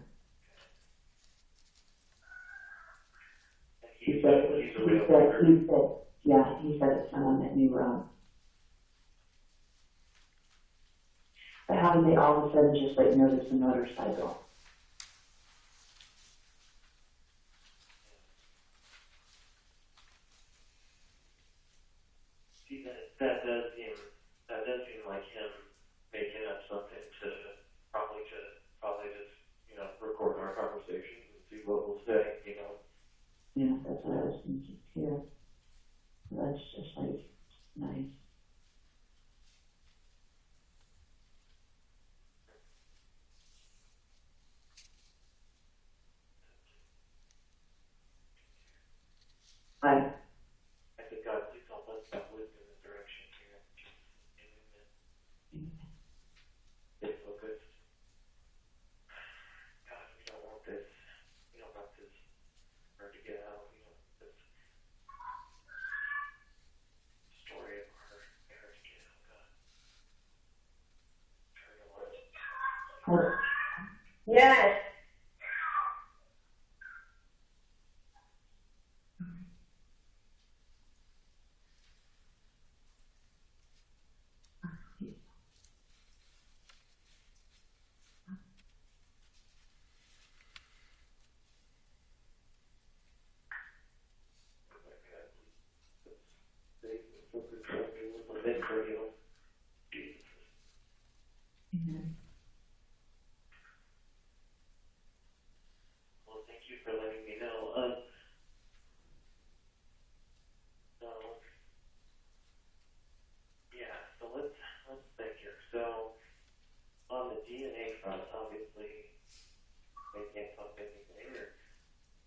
And He said it's someone that knew Rome. But how did they all of a sudden just like notice the motorcycle? See, that does seem like him making up something to probably just, record our conversation and see what we'll say, Yeah, that's what I was thinking too. That's just like nice. Like, I think God, please help us have wisdom and direction here. Stay focused. God, we don't want this. We don't want this hard to get out. We don't want this story of our marriage to get out, God. Turn your light. yes. Stay focused on doing what they for you. Jesus. Mm-hmm. Well, thank you for letting me know. So let's think here. So on the DNA front, obviously they can't find anything, or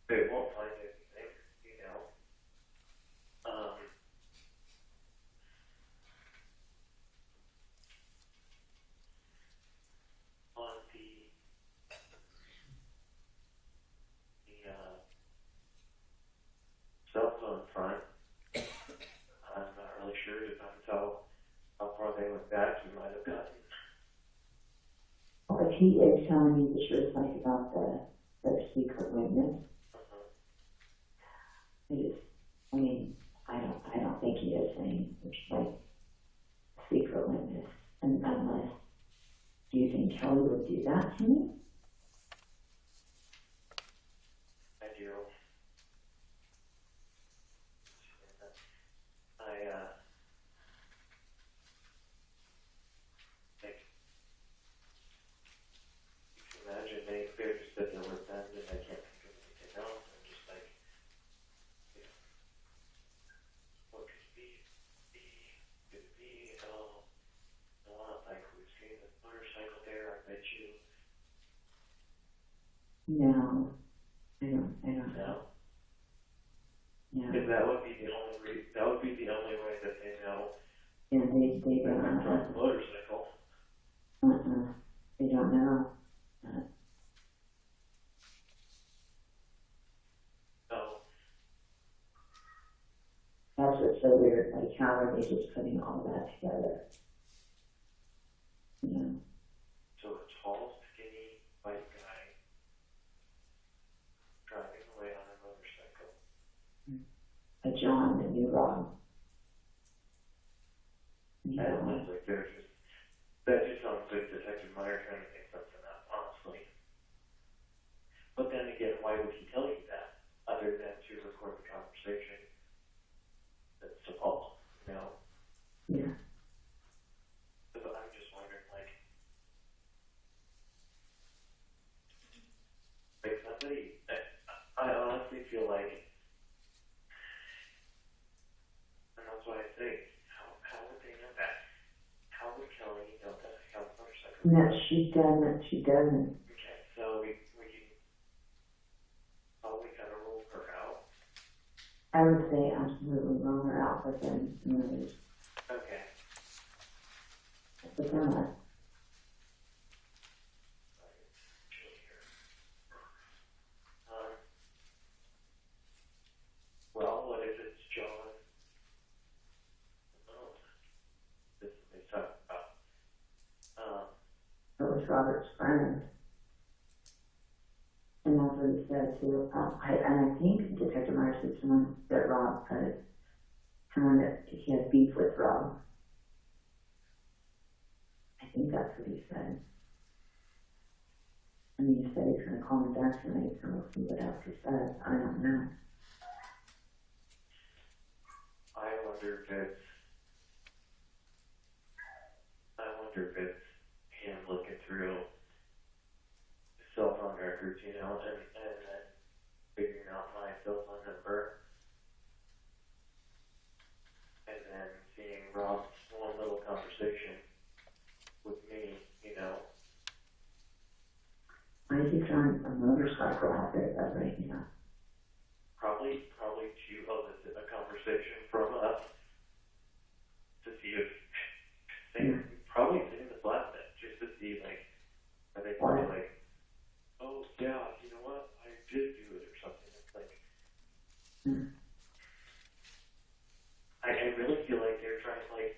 they won't find anything, on the cell phone front, I'm not really sure. Depends how far they went back. You might have gotten. But he is telling you the truth, like about the secret witness. I don't think he is saying it's like secret witness, and unless, do you think Kelly would do that to me? I do. Like, you can imagine they're just sitting there with them and they can't think of anything else. I'm just like, what could it be? Could it be? Like we've seen the motorcycle there. I bet you. No, I don't No. know. Because that would be the only way that they know. Yeah, they That don't went from know. the motorcycle. They don't know. weird, like how are they just putting all that together? You know, So a tall, skinny, white guy driving away on a motorcycle. a John, a new Rob. You That know, sounds like that just sounds like Detective Meyer trying to make something up, honestly. But then again, why would he tell you that, other than to record the conversation? That's to Paul, you know? yeah. But I'm just wondering, like somebody, I honestly feel like, and that's why I say, how would they know that? How would Kelly know that I have a motorcycle? No, she doesn't. She doesn't. Okay, so we probably gotta rule her out. I would say absolutely roll her out, but then, you know, there's, Okay. but then what? Well, what if it's John? Oh, this is what they talk about. It was Robert's friend. And that's what he said too. I think Detective Myers said someone that Rob, someone that he had beef with Rob. I think that's what he said. I mean, he said he's going to call me back tonight, so we'll see what else he says. I don't know. I wonder if it's him looking through cell phone records, you know, and then figuring out my cell phone number, and then seeing Rob's one little conversation with me, you know. Why is he throwing a motorcycle out there that right now? Probably to elicit a conversation from us to see if probably same as last night, just to see, like, are they probably like, oh yeah, you know what, I did do it or something. It's like, I really feel like they're trying to, like,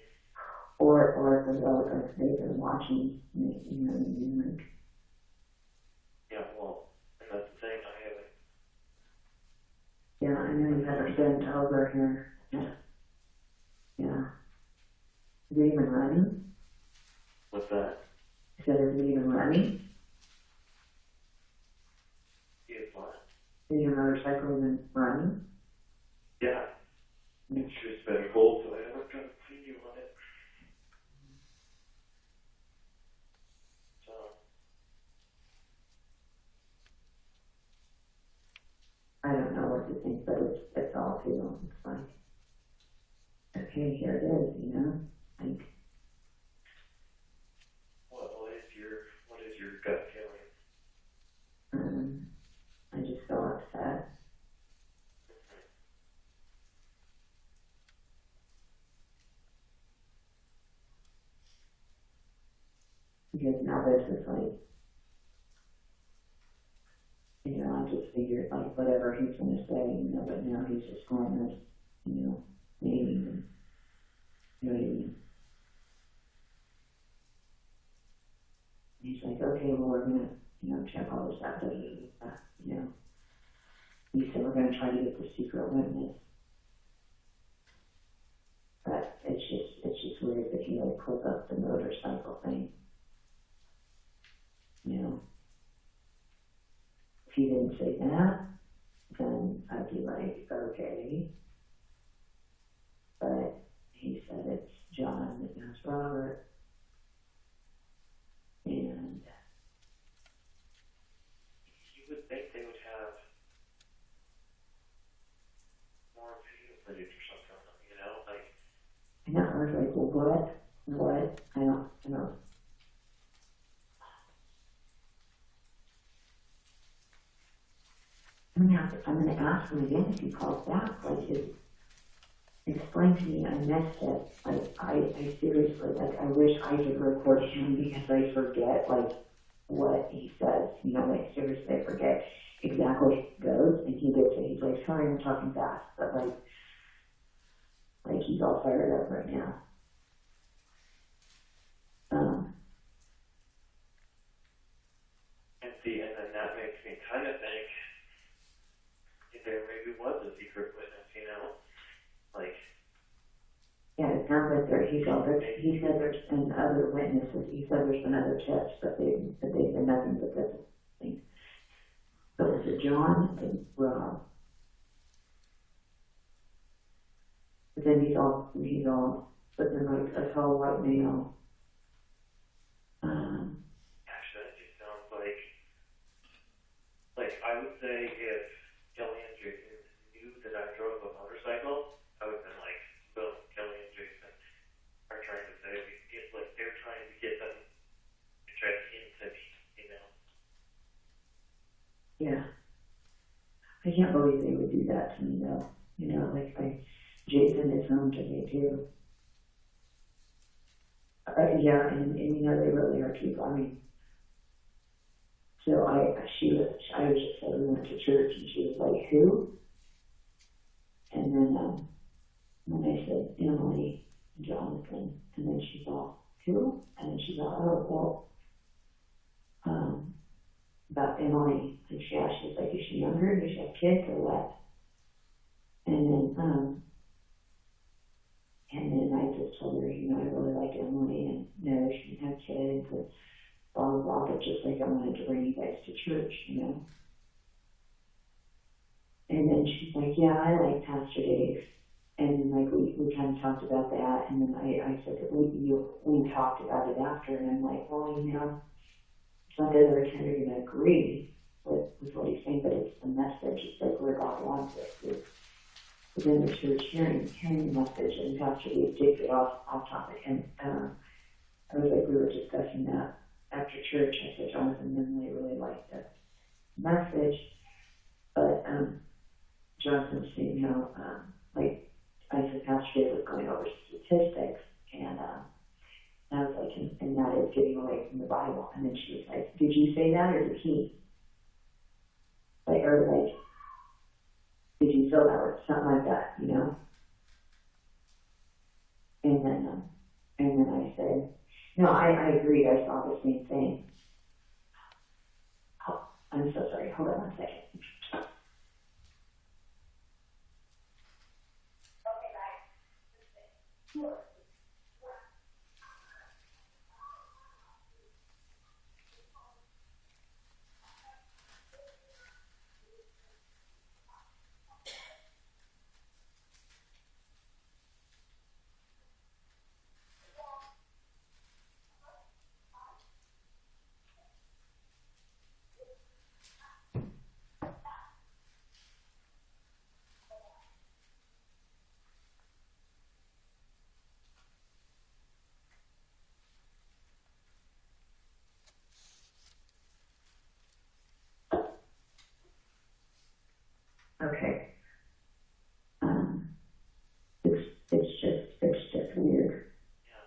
or if they've been watching, you know, like, yeah, well, and that's the thing, I haven't. yeah, I know you haven't been over here. Yeah. Is it even running? What's that? I said, is it even running? Is what? Is your motorcycle even running? Yeah. It's just been cold, so I haven't done a preview on it. So. I don't know what to think, but it's all too, it's like, okay, here it is, you know? Like, What is your gut feeling? I just feel upset. Because now this is like, you know, I just figured like whatever he's going to say, you know, but now he's just going to, you know, naming and, you know what I mean? He's like, okay, well, we're going to, you know, check all this out, you know. He said we're going to try to get the secret witness. But it's just weird that he like pulled up the motorcycle thing. You know. If he didn't say that, then I'd be like, okay. But he said it's John that knows Robert. And You would think they would have more video footage or something, you know, like. I know, I was like, well, what? I don't know. I'm gonna ask him again if he calls back, like, explain to me, I missed it. Like, I seriously, like, I wish I could record him because I forget, like, what he says, you know, like, seriously, I forget exactly how it goes, and he gets it, he's like, sorry, I'm talking fast, but, like, Like, he's all fired up right now. And see, and then that makes me kind of think if there maybe was a secret witness, you know? Like, Yeah, it sounds like he said there's been other witnesses, he said there's been other tips, but they've been nothing but this thing. So was it John and Rob? But then he's all looking like a tall white male. gosh, that just sounds like I would say if Kelly and Jason knew that I drove a motorcycle, I would have been like, boom, Kelly and Jason are trying to say, like, they're trying to get them to check into me, you know? Yeah. I can't believe they would do that to me though. You know, like Jason is home to me too. Yeah, and you know, they really are people. I mean, so I was just said we went to church and she was like, who? And then when I said Emily and Jonathan, and then she thought, who? And then she thought, oh, well, about Emily. And she asked, she was like, is she younger? Does she have kids or what? And then I just told her, you know, I really like Emily and no, she didn't have kids and blah, blah, blah, but just like I wanted to bring you guys to church, you know. And then she's like, yeah, I like Pastor Dave. And then like we kind of talked about that, and then I said that we talked about it after, and I'm like, well, you know, it's not that every time you're going to agree with what he's saying, but it's the message. It's like where God wants us. Within the church, hearing the message, and Pastor Dave did get off topic, and I was like, we were discussing that after church. I said, Jonathan and Emily really liked the message, but Jonathan was saying how, like, I said, Pastor Dave was going over statistics, and I was like, and that is getting away from the Bible. And then she was like, did you say that, or did he? Like, or like, did you feel that, or something like that, you know? And then I said, no, I agreed. I saw the same thing. Oh, I'm so sorry. Hold on 1 second. Okay. It's just weird.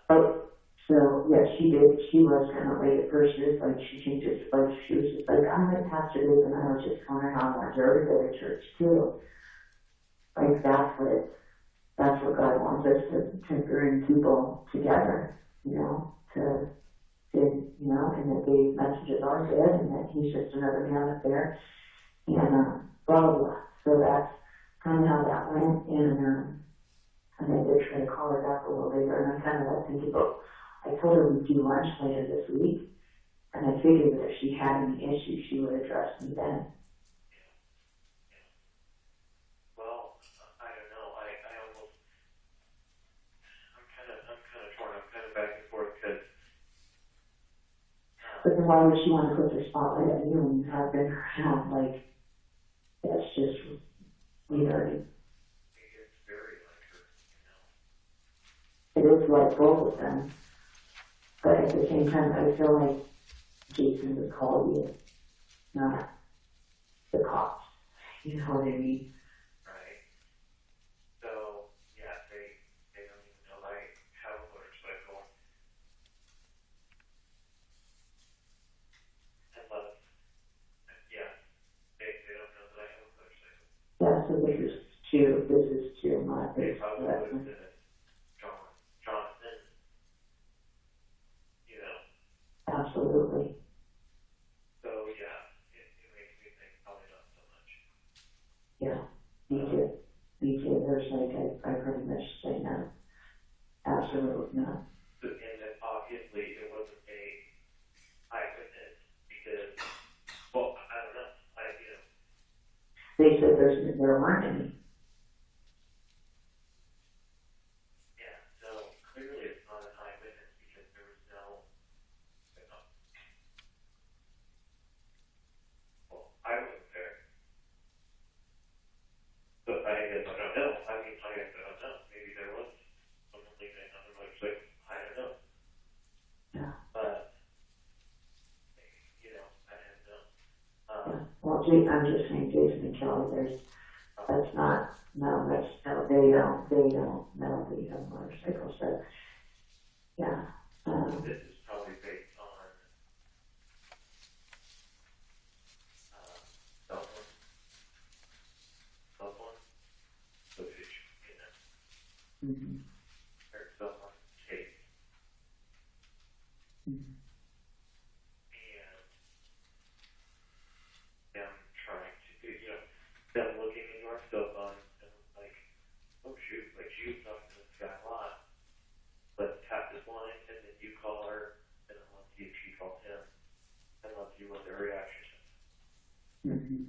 Oh, so yeah, she did. She was kind of late at first. She was like, she was just like, I'm like Pastor Dave, and I was just telling her how I want her to go to church too. Like that's what God wants us to bring people together, you know, you know, and that Dave's messages are good, and that he's just another man up there, and blah blah blah. So that's kind of how that went, and I did try to call her back a little later, and I kind of let thinking, but I told her we'd do lunch later this week, and I figured that if she had any issues, she would address me then. Well, I don't know. I'm kind of torn. I'm kind of back and forth because. But then why would she want to put the spotlight on you when you have been around? Like, that's just weird. It's very like her, you know. It is like both of them. But at the same time, I feel like Jason would call you, not the cops. You know what I mean? Right. So, yeah, they don't even know I have a motorcycle. Unless, yeah, they don't know that I have a motorcycle. Yeah, so this is still not, If I would have but, said Jonathan, you know, absolutely. so yeah, it makes me think probably not so much. Yeah, me too. Me too. There's like, I pretty much say no. Absolutely not. And then obviously it wasn't a eyewitness because, well, I don't know, They said there weren't any. yeah, so clearly it's not an eyewitness because there was no, well, I wasn't there. But I guess I don't know. I mean, I guess I don't know. Maybe there was someone leaving on the motorcycle. I don't know. Yeah. But, you know, I don't know. Yeah. Well, I'm just saying, Jason and Kelly, that's not, no, they don't know that you have a motorcycle, so, yeah. This is probably based on cell phone footage, you know, Mhm. or cell phone tape. Mhm. And them trying to do, you know, them looking in your cell phone and like, oh shoot, like she was talking to this guy a lot. Let's tap this line and then you call her and then let's see if she calls him and let's see what their reaction is. Mhm.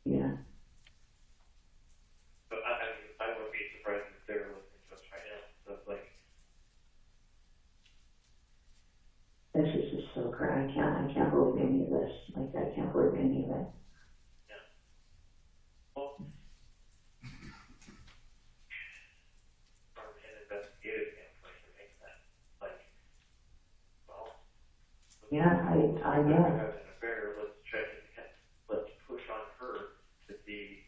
Yeah. But I mean, I wouldn't be surprised if they're listening to us right now. So it's like, This is just so crazy. I can't believe any of this. Like, I can't believe any of it. yeah. Well, from an investigative standpoint, it makes sense. Like, well, Yeah, I know. having an affair, let's check it. Let's push on her to see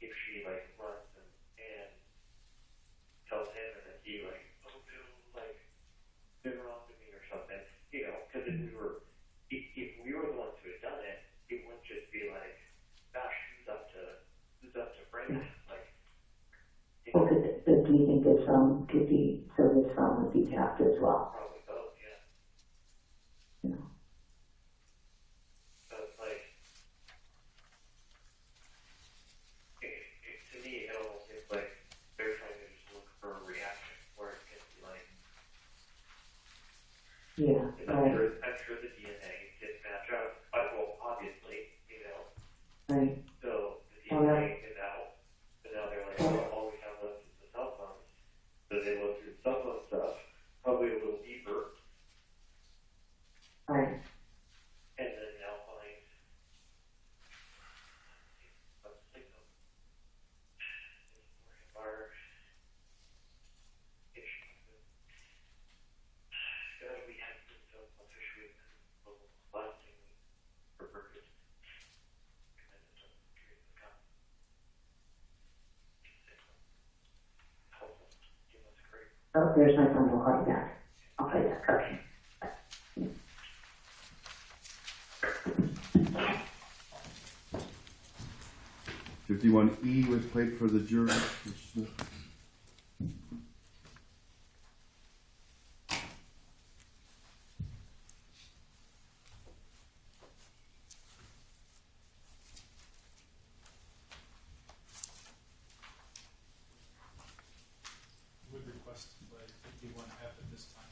if she like runs and tells him, and then he like, oh no, like they're wrong to me or something, you know? Because if we were the ones who had done it, it wouldn't just be like, gosh, who's up to bring it? Like, you Well, know, but do you think this could be, so this would be tapped as well? probably both, yeah. You know? So it's like, to me, it almost seems like they're trying to just look for a reaction where it can be like, Yeah, right, I'm sure the DNA didn't match up. Well, obviously, you know. right. So the Oh, yeah. DNA is out. But now they're like, well, all we have left is the cell phones. So they look through the cell phone stuff, probably a little deeper, Right. and then now find a signal. Our issue with, God, we have been so selfish with last thing for purpose. Committed to treat the cop. Helpful. Give us great. Oh, there's my phone. I'll call you back. I'll call you back. Okay. 51E was played for the jury. Mr. Smith. Would request to play 51F at this time.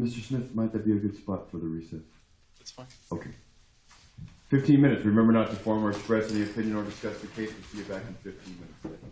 Mr. Smith, might that be a good spot for the recess? That's fine. Okay. 15 minutes. Remember not to form or express any opinion or discuss the case. We'll see you back in 15 minutes.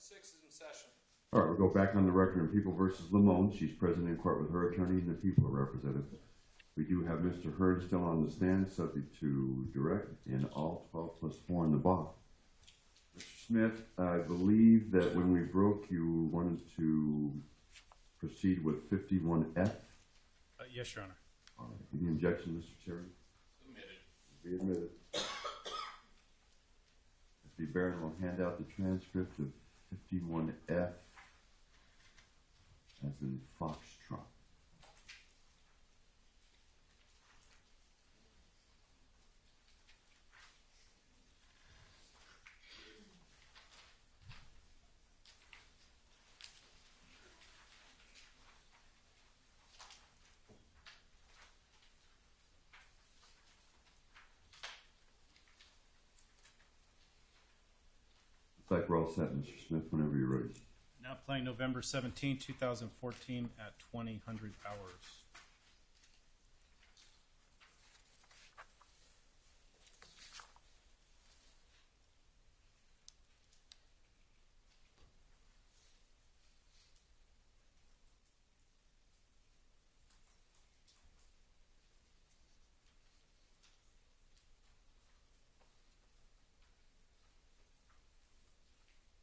6 is in session. All right, we'll go back on the record in People versus Limon. She's present in court with her attorney and the people are represented. We do have Mr. Hearn still on the stand, subject to direct, and all 12 plus 4 in the box. Mr. Smith, I believe that when we broke, you wanted to proceed with 51F. Yes, Your Honor. All right. Any objection, Mr. Chairman? Submitted. Be admitted. Mr. Barron will hand out the transcript of 51F, as in Foxtrot. Looks like we're all set, Mr. Smith, whenever you're ready. Now playing November 17, 2014 at 2000 hours.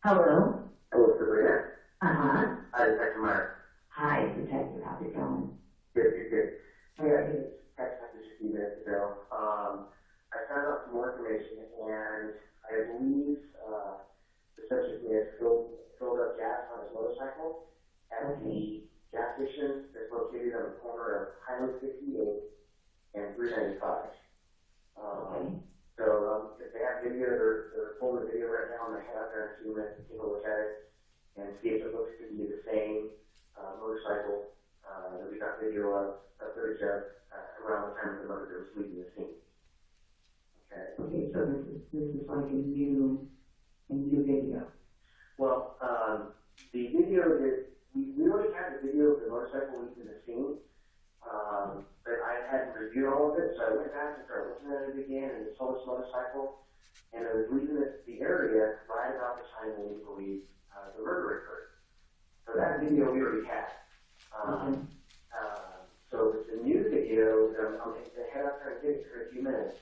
Hello? Hello, Sabrina. Uh-huh. Hi, Detective Meyer. Hi, Detective. How's it going? Good. Hey, I think it's text message a few minutes ago. I found out some more information, and I believe the subject may have filled up gas on his motorcycle at the gas station that's located on the corner of Highway 58 and 395. If they have video, they're pulling the video right now, and they head out there in a few minutes to take a look at it and see if it looks to be the same motorcycle that we got video of footage of around the time the murder was leaving the scene. Okay. Okay, so this is like a new video. Well, the video that we already had the video of the motorcycle leaving the scene, but I hadn't reviewed all of it, so I went back and started looking at it again, and saw this motorcycle, and it was leaving the area right about the time when we believe the murder occurred. So that video we already had. So it's a new video that I'm going to head up there and get it for a few minutes.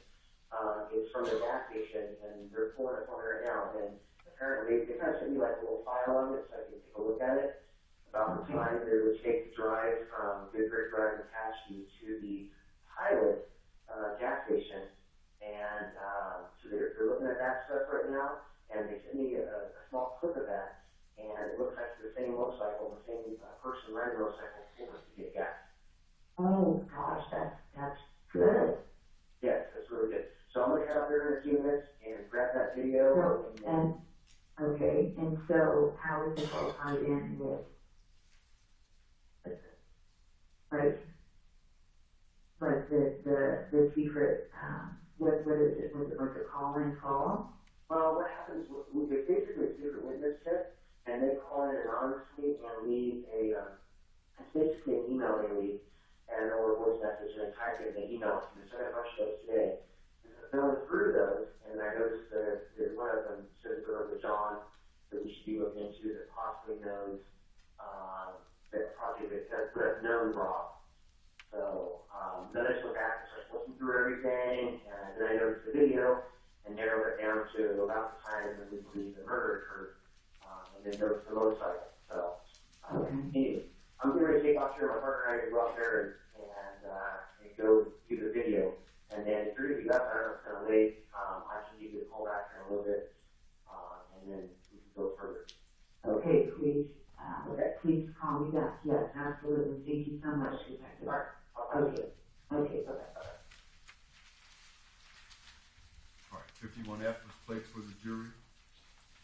It's from the gas station, and they're pulling it for me right now. And apparently, they kind of sent me like a little file on it so I can take a look at it. About the time that it would take to drive from Good Brick Drive and Cashew to the pilot gas station. And so they're looking at that stuff right now, and they sent me a small clip of that. And it looks like it's the same motorcycle, the same person riding the motorcycle pulled us to get gas. Oh gosh, that's good. Yes, that's really good. So I'm going to head out there in a few minutes and grab that video. Okay, and so how is this all tied in with, right? Like the secret, what is it? Was it like a call? Well, what happens, it's basically a secret witness tip, and they call in anonymously and leave it's basically an email they leave, and or a voice message, and they type it in the email. And so I got a bunch of those today. And so going through those, and I noticed that one of them said there was a John that we should be looking into that possibly knows, that could have known Rob. So then I just went back and started looking through everything, and then I noticed the video and narrowed it down to about the time that we believe the murder occurred, and then noticed the motorcycle. So anyway, I'm getting ready to take off here. My partner and I can go out there and go do the video. And then if you're going to be up, I don't know if it's going to wait. I can give you a call back in a little bit, and then we can go further. Okay, please, please call me back. Yes, absolutely. Thank you so much, Detective. All right. Okay. Okay. All right, 51F was played for the jury.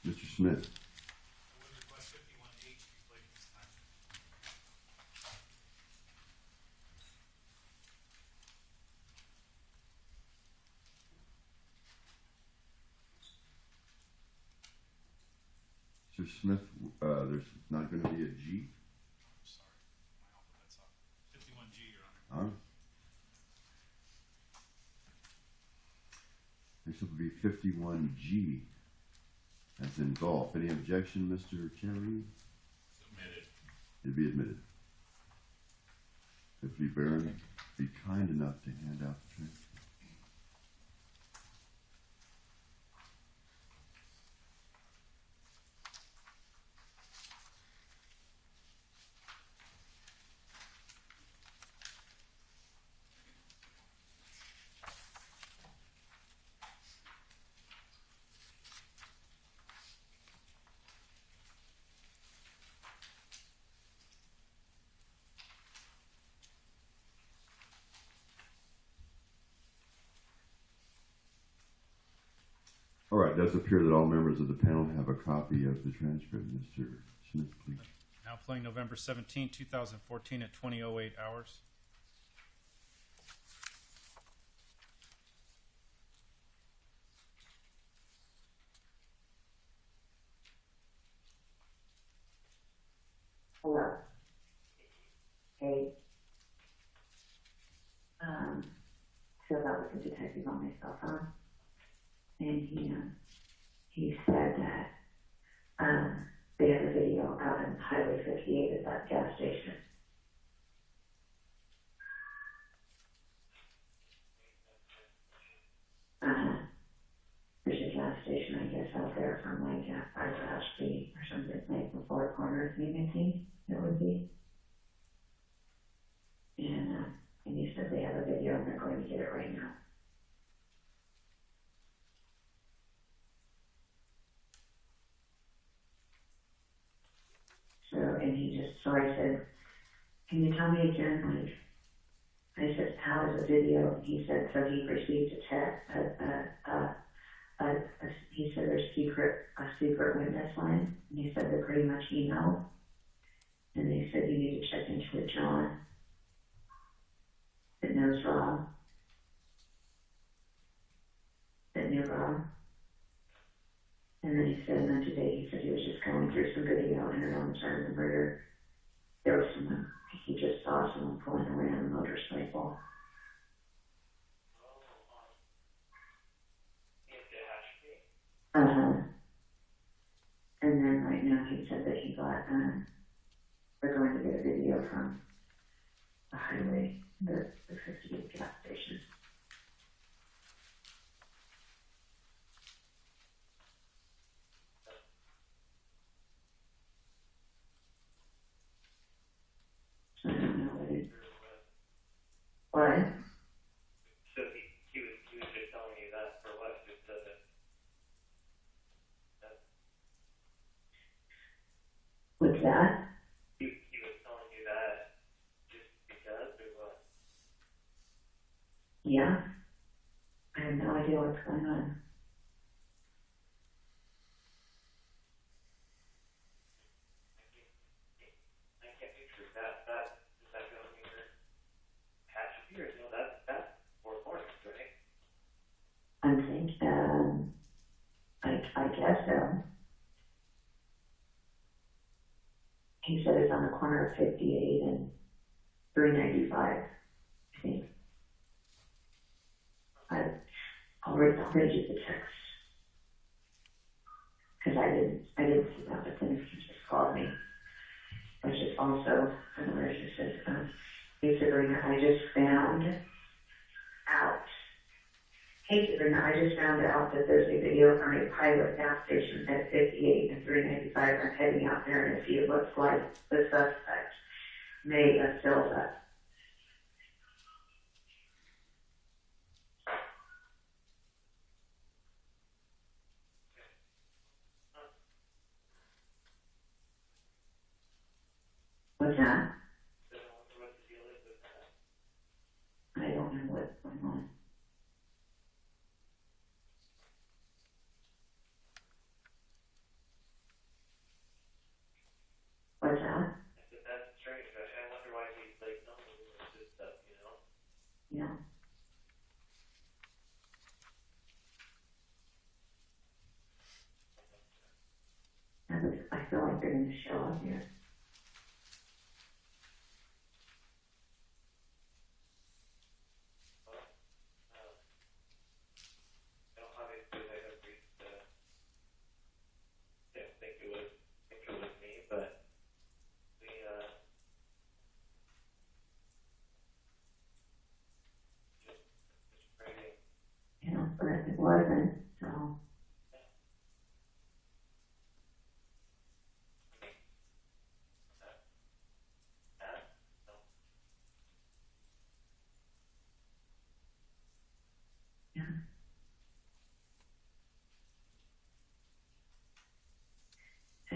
Mr. Smith. I would request 51H be played this time. Mr. Smith, there's not going to be a G. I'm sorry, my alphabet's off. 51G, Your Honor. All right. This will be 51G. as in golf. Any objection, Mr. Cherry? Submitted. It'd be admitted. If you, Baron, be kind enough to hand out the transcript. All right, it does appear that all members of the panel have a copy of the transcript. Mr. Smith, please. Now playing November 17, 2014 at 20:08 hours. Hello. Hey. So that was a detective on my cell phone. And he said that, they have a video out on Highway 58 at that gas station. There's a gas station, I guess, out there from like Tehachapi or something, like the Four Corners, maybe I think it would be. And he said they have a video and they're going to get it right now. So, and so I said, can you tell me again, like, I said, how is the video? He said, so he received a text, he said there's a secret witness line, and he said they're pretty much email. And they said you need to check into it, John, that knows Rob, that knew Rob. And then he said, and then today he said he was just going through some video and around the time of the murder, there was someone, he just saw someone pulling away on a motorcycle. And then right now he said that he got, they're going to get a video from the highway, the 58 gas station. I don't know what it, what? So he was just telling you that for what? Just that. What's that? He was telling you that just because or what? Yeah. I have no idea what's going on. I can't picture that. Does that go near Tehachapi or no? That's Four Corners, right? I'm thinking, I guess so. He said it's on the corner of 58 and 395, I think. I'll read you the text. Because I didn't see that, but then he just called me. Which is also, I don't know, it just says, hey Sabrina, I just found out. Hey Sabrina, I just found out that there's a video from a pilot gas station at 58 and 395. I'm heading out there and see it looks like the suspect may have filled up. What's that? What the deal is with that? I don't know what's going on. What's that? I said, that's strange. I wonder why he's like telling you this stuff, you know? Yeah. I feel like they're going to show up here. Obviously, they have reached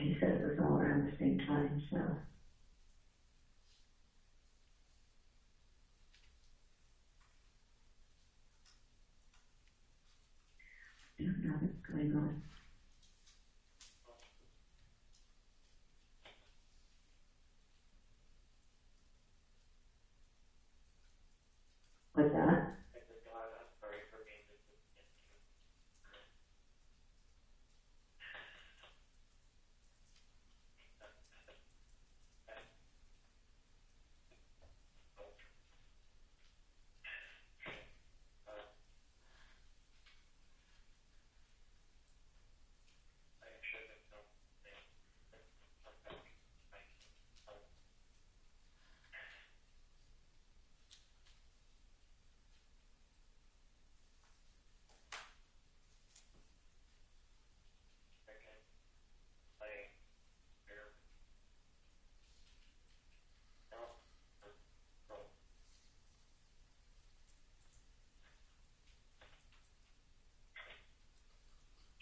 she said it was all around the same time, so. I don't know what's going on. What's that?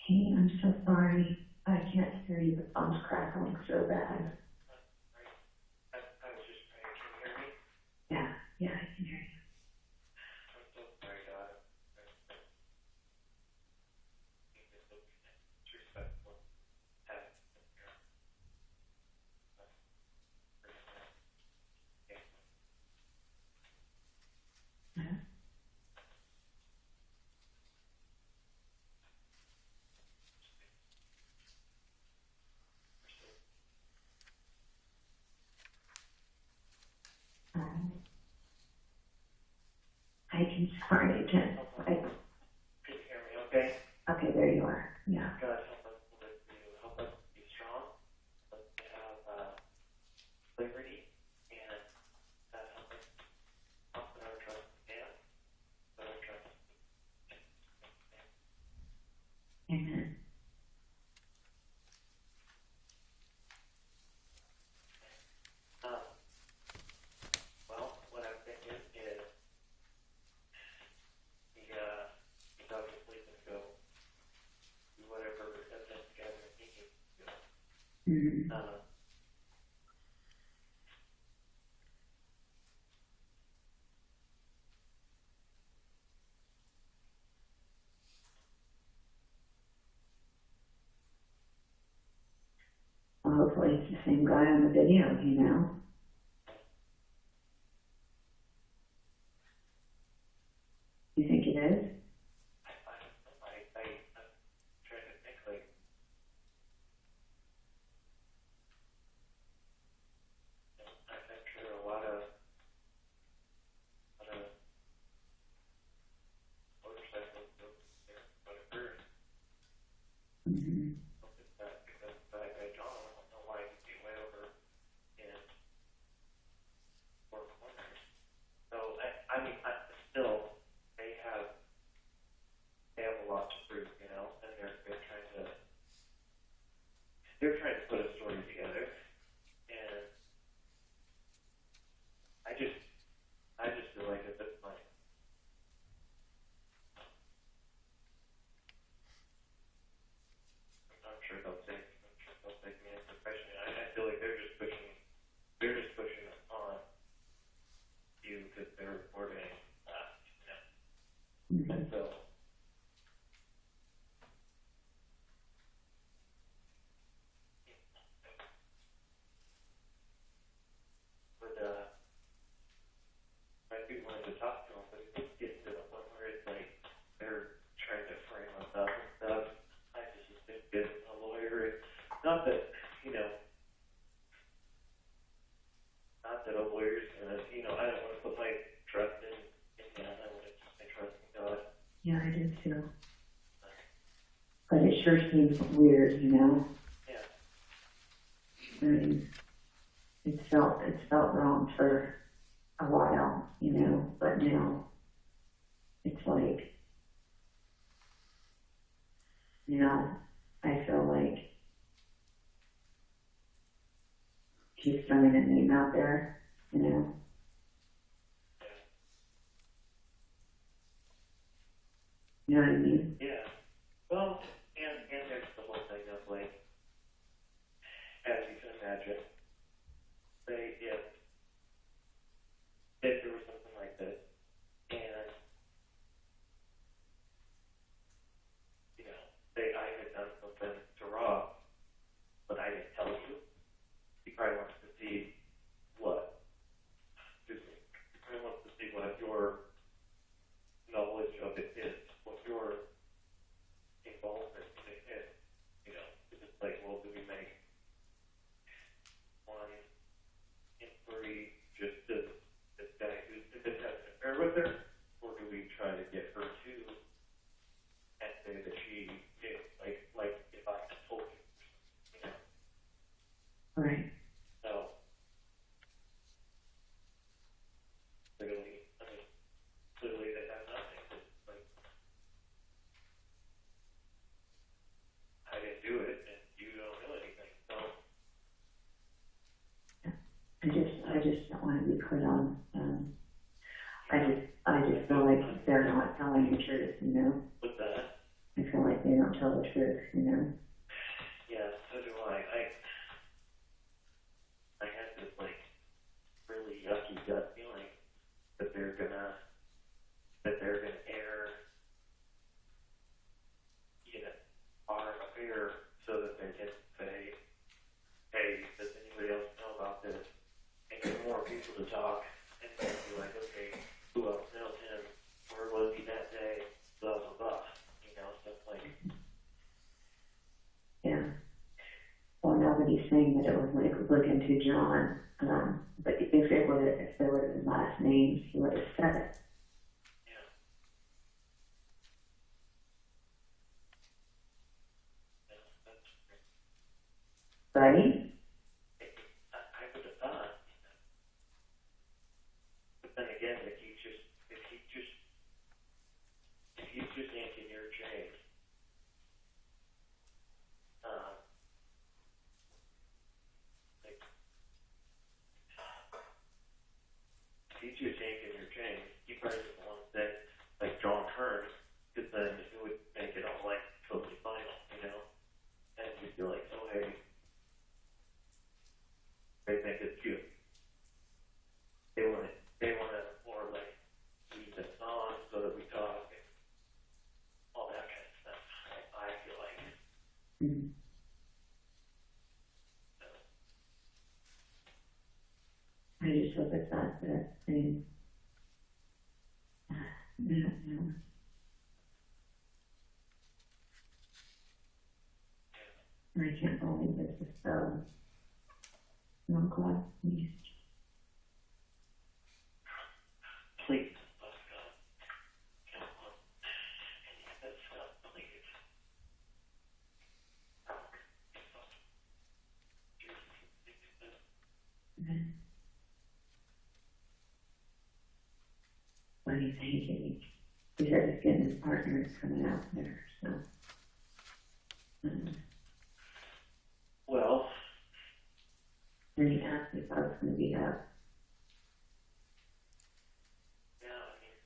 Hey, I'm so sorry. I can't hear you. The phone's crackling so bad. Yeah, yeah, I can hear you. I can, sorry, just, Can you hear me okay? okay, there you are. Yeah. God help us with you. Help us be strong. Help us to have liberty. And God help us put our trust in Him. Put our trust Amen. well, what I'm thinking is he's obviously going to go do whatever evidence gathering he needs to do. Mm-hmm. Well, hopefully it's the same guy on the video, you know? You think it is? I'm trying to think like, I'm sure a lot of motorcycles go there, but occurred. Mm-hmm. Because I don't know why he came way over in Four Corners. So I mean, still they have a lot to prove, you know, and they're trying to put a story together, and I just feel like at this point, I'm sure they'll take me as professional. I feel like they're just pushing on you because they're reporting, you know, and so. I do want to talk to him, but it's getting to the point where it's like they're trying to frame us up and stuff. I just think getting a lawyer, not that, you know, not that a lawyer's gonna, you know, I don't want to put my trust in them. I want to put my trust in God. Yeah, I do too. But it sure seems weird, you know? Yeah. I mean, it's felt wrong for a while, you know, but now it's like, now I feel like she's throwing a name out there, you know. You know what I mean? Yeah. Well, and there's the whole thing of like, Right. So, clearly, clearly they have nothing. Like, I didn't do it, and you don't know anything. So, I just don't want to be put on, I just feel like they're not telling the truth, you know? with that, I feel like they don't tell the truth, you know? yeah, so do I. I had this, like, really yucky gut feeling that they're gonna air, you know, our affair so that they can say, hey, does anybody else know about this? And get more people to talk, and then be like, okay, who else knows him? Where was he that day? Blah, blah, blah. You know, stuff like, Yeah. Well, now that he's saying that it was like looking to John, but if there would have been last names, he would have said it. yeah. That's, Right? I would have thought. But then again, if he's just yanking your chain, like, if he's just yanking your chain, he probably doesn't want to say, like, John Hearn, because then it would make it all, like, totally final, you know? And you'd be like, oh, hey, they think it's cute. They want to more, like, leave this on so that we talk and all that kind of stuff. I feel like. Mm-hmm. I just hope it's not that thing. No. I can't believe this is so. No, God, please. Please, let's go. Come on. Let's go, please. What do you think? He said he's getting his partners coming out there, so. Well, Then he asked me if I was going to be up. yeah, I mean,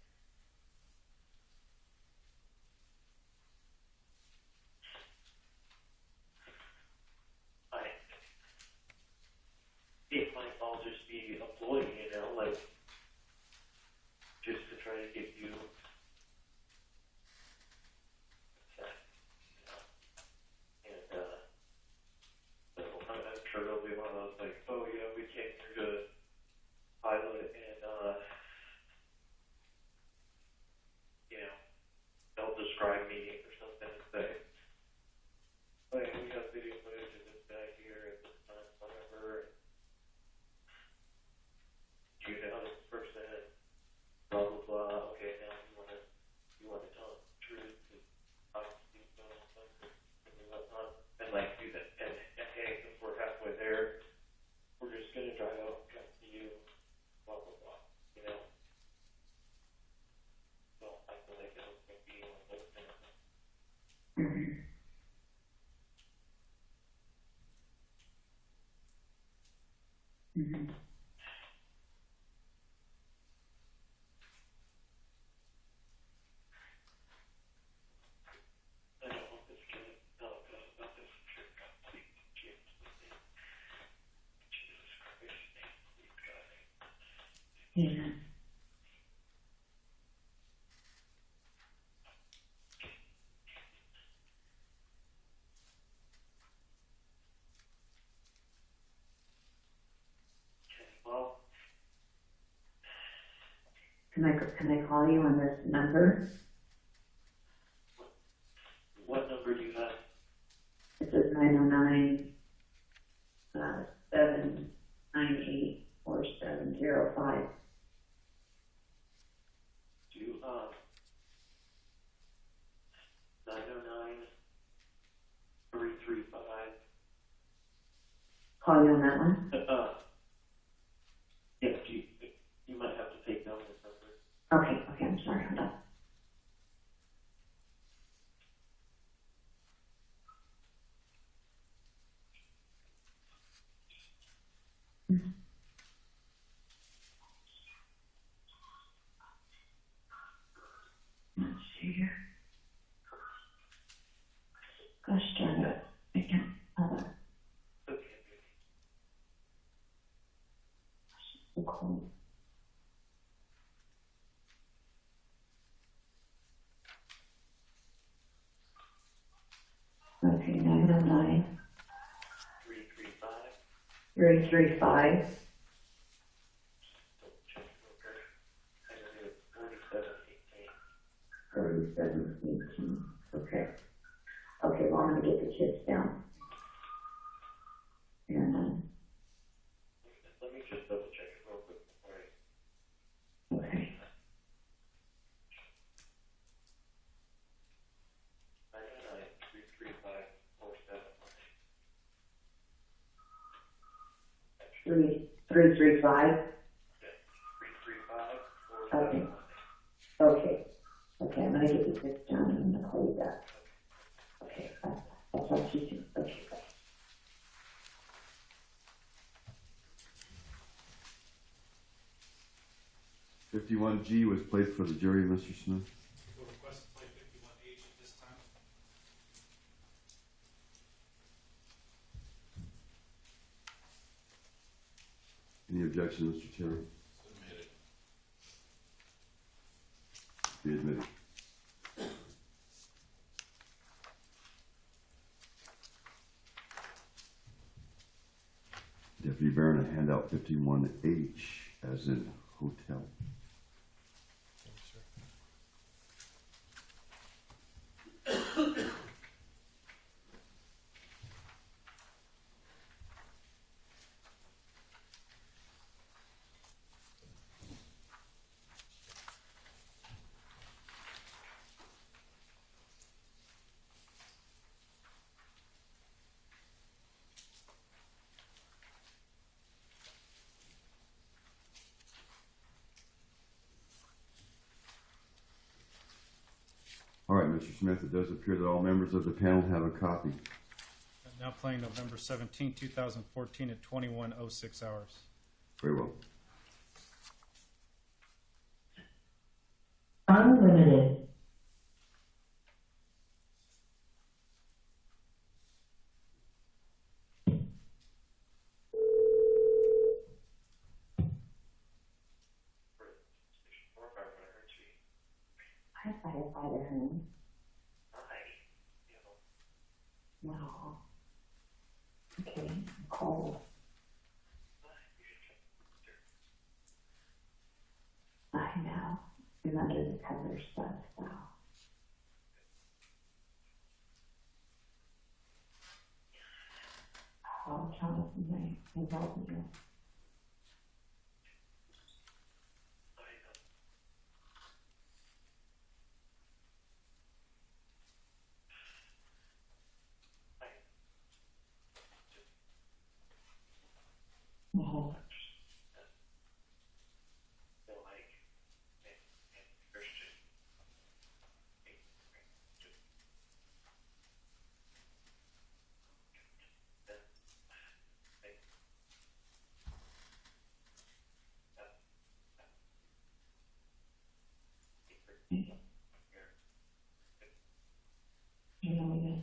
it might all just be a ploy, you know, like, just to try to get you upset, you know, and, so I'm sure there'll be one of those, like, oh, yeah, we came here to pilot and, you know, they'll describe me or something and say, oh, yeah, we have video footage of this guy here at this time, whatever, you know this person, blah, blah, blah, okay, now you want to tell the truth, because obviously you don't know something, and whatnot, and like do that, and hey, since we're halfway there, we're just gonna drive out and come to you, blah, blah, blah, you know? So I feel like it was gonna be one of those things. Mm-hmm. Mm-hmm. I don't want this kid to talk about this trip complete Jesus Christ, please God. Yeah. Well, Can I call you on this number? what number do you have? It says 909 798 4705. Do you, 909-335. call you on that one? Yes, you might have to take down this number. Okay, I'm sorry, hold on. Let's see here. Gosh darn it, I can't, Okay. so cold. Okay, 909 335. 335. Check real quick. I know it's 4718. 3718. Okay. Okay, well, I'm gonna get the kids down. And Let me just double check it real quick before I. okay. 335. 335. Okay. Okay. Okay, I'm gonna get the kids down and I'm gonna call you back. Okay, I'll talk to you soon. Okay, bye. .51G was placed for the jury, Mr. Smith. People request to play 51H at this time. Any objection, Mr. Chairman? Be admitted. Deputy Baron, I hand out 51H as in hotel. All right, Mr. Smith, it does appear that all members of the panel have a copy. Now playing November 17, 2014 at 21:06 hours. Very well. Unlimited. Hi, firefighter Hearn. Hi. No. Okay, I'm cold. I know. I'm under the covers, but so. Oh, Jonathan, they involved you. No. You know it.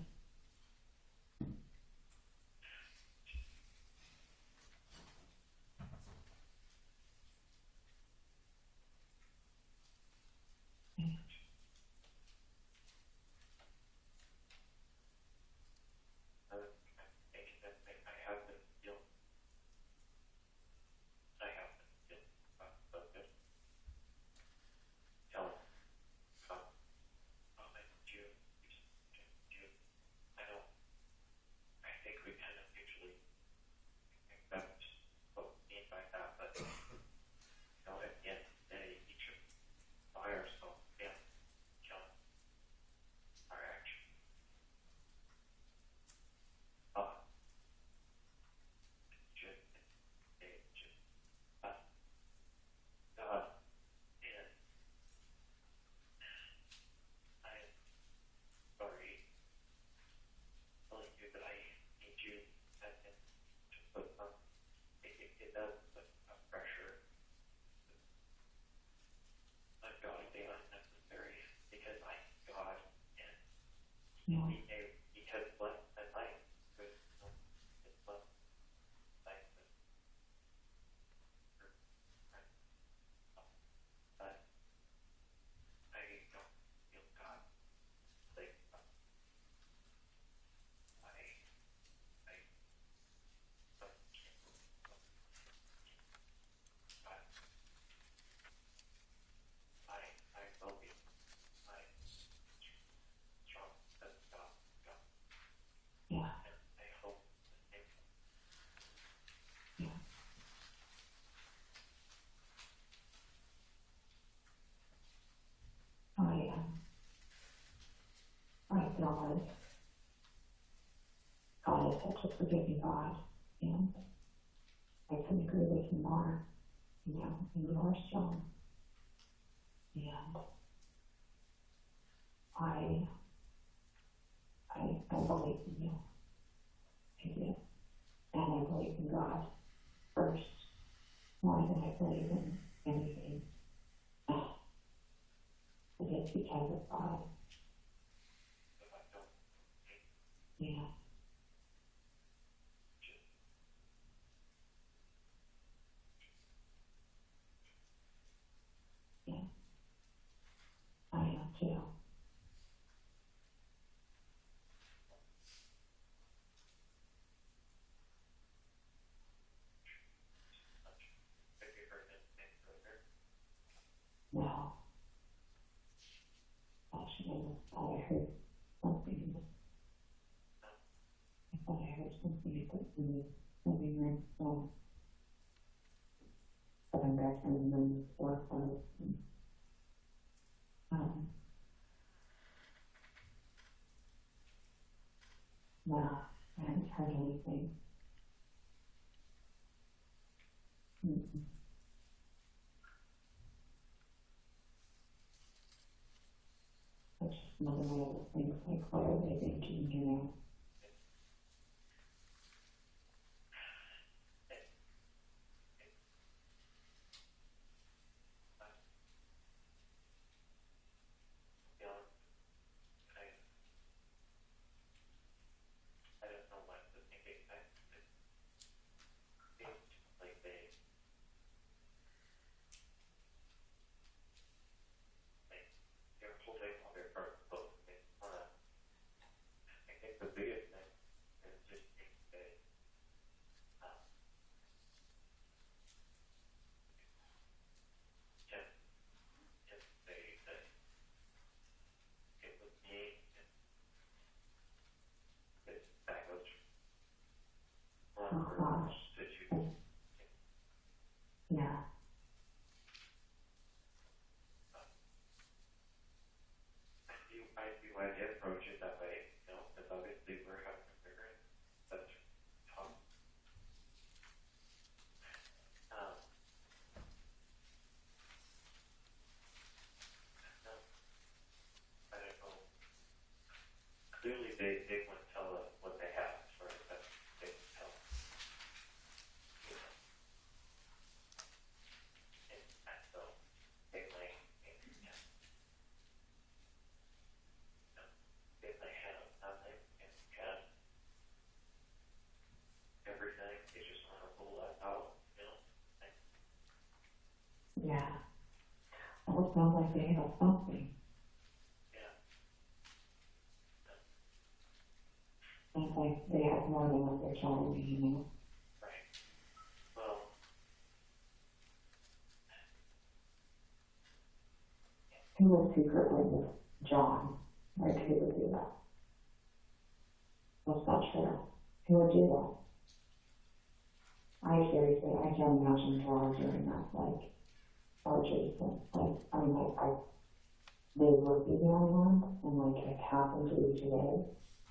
Yeah. he has left at night. But it's left night. But I don't feel God. Like, I will be my strong as God. Yeah. I hope the same. Yeah. I feel like God is such a forgiving God, and I couldn't agree with you more. You know, and you are strong, and I believe in you. I do, and I believe in God first, more than I believe in anything. But it's because of God. Yeah. Yeah. I am too. Have you heard anything further? No. Actually, I thought I heard something. I thought I heard something in the living room. So, but I'm back in the room for clothes. No, I haven't heard anything. Mm-mm. That's just another one of those things, like, what are they thinking, you know? I don't know what to think. It seems like they're holding all their cards close. I think the biggest thing is just they just say that it was me and that was wrong Oh for gosh. that you. Yeah. I see why they approach it that way, you know, because obviously we're having a figure that's tough. I don't know. Clearly they wouldn't tell us what they have as far as that they can tell. You know. And so they might, if they have nothing and have everything, they just want to pull that out, you know. Yeah. Well, it sounds like they have something. Yeah. Sounds like they have more than what they're telling me, you know? Right. Well, Who was secret witness? John. Like, who would do that? That's not true. Who would do that? I seriously, I can't imagine John doing that, like, or Jason. Like, I mean, they would be the only ones, and like, it happened to each day.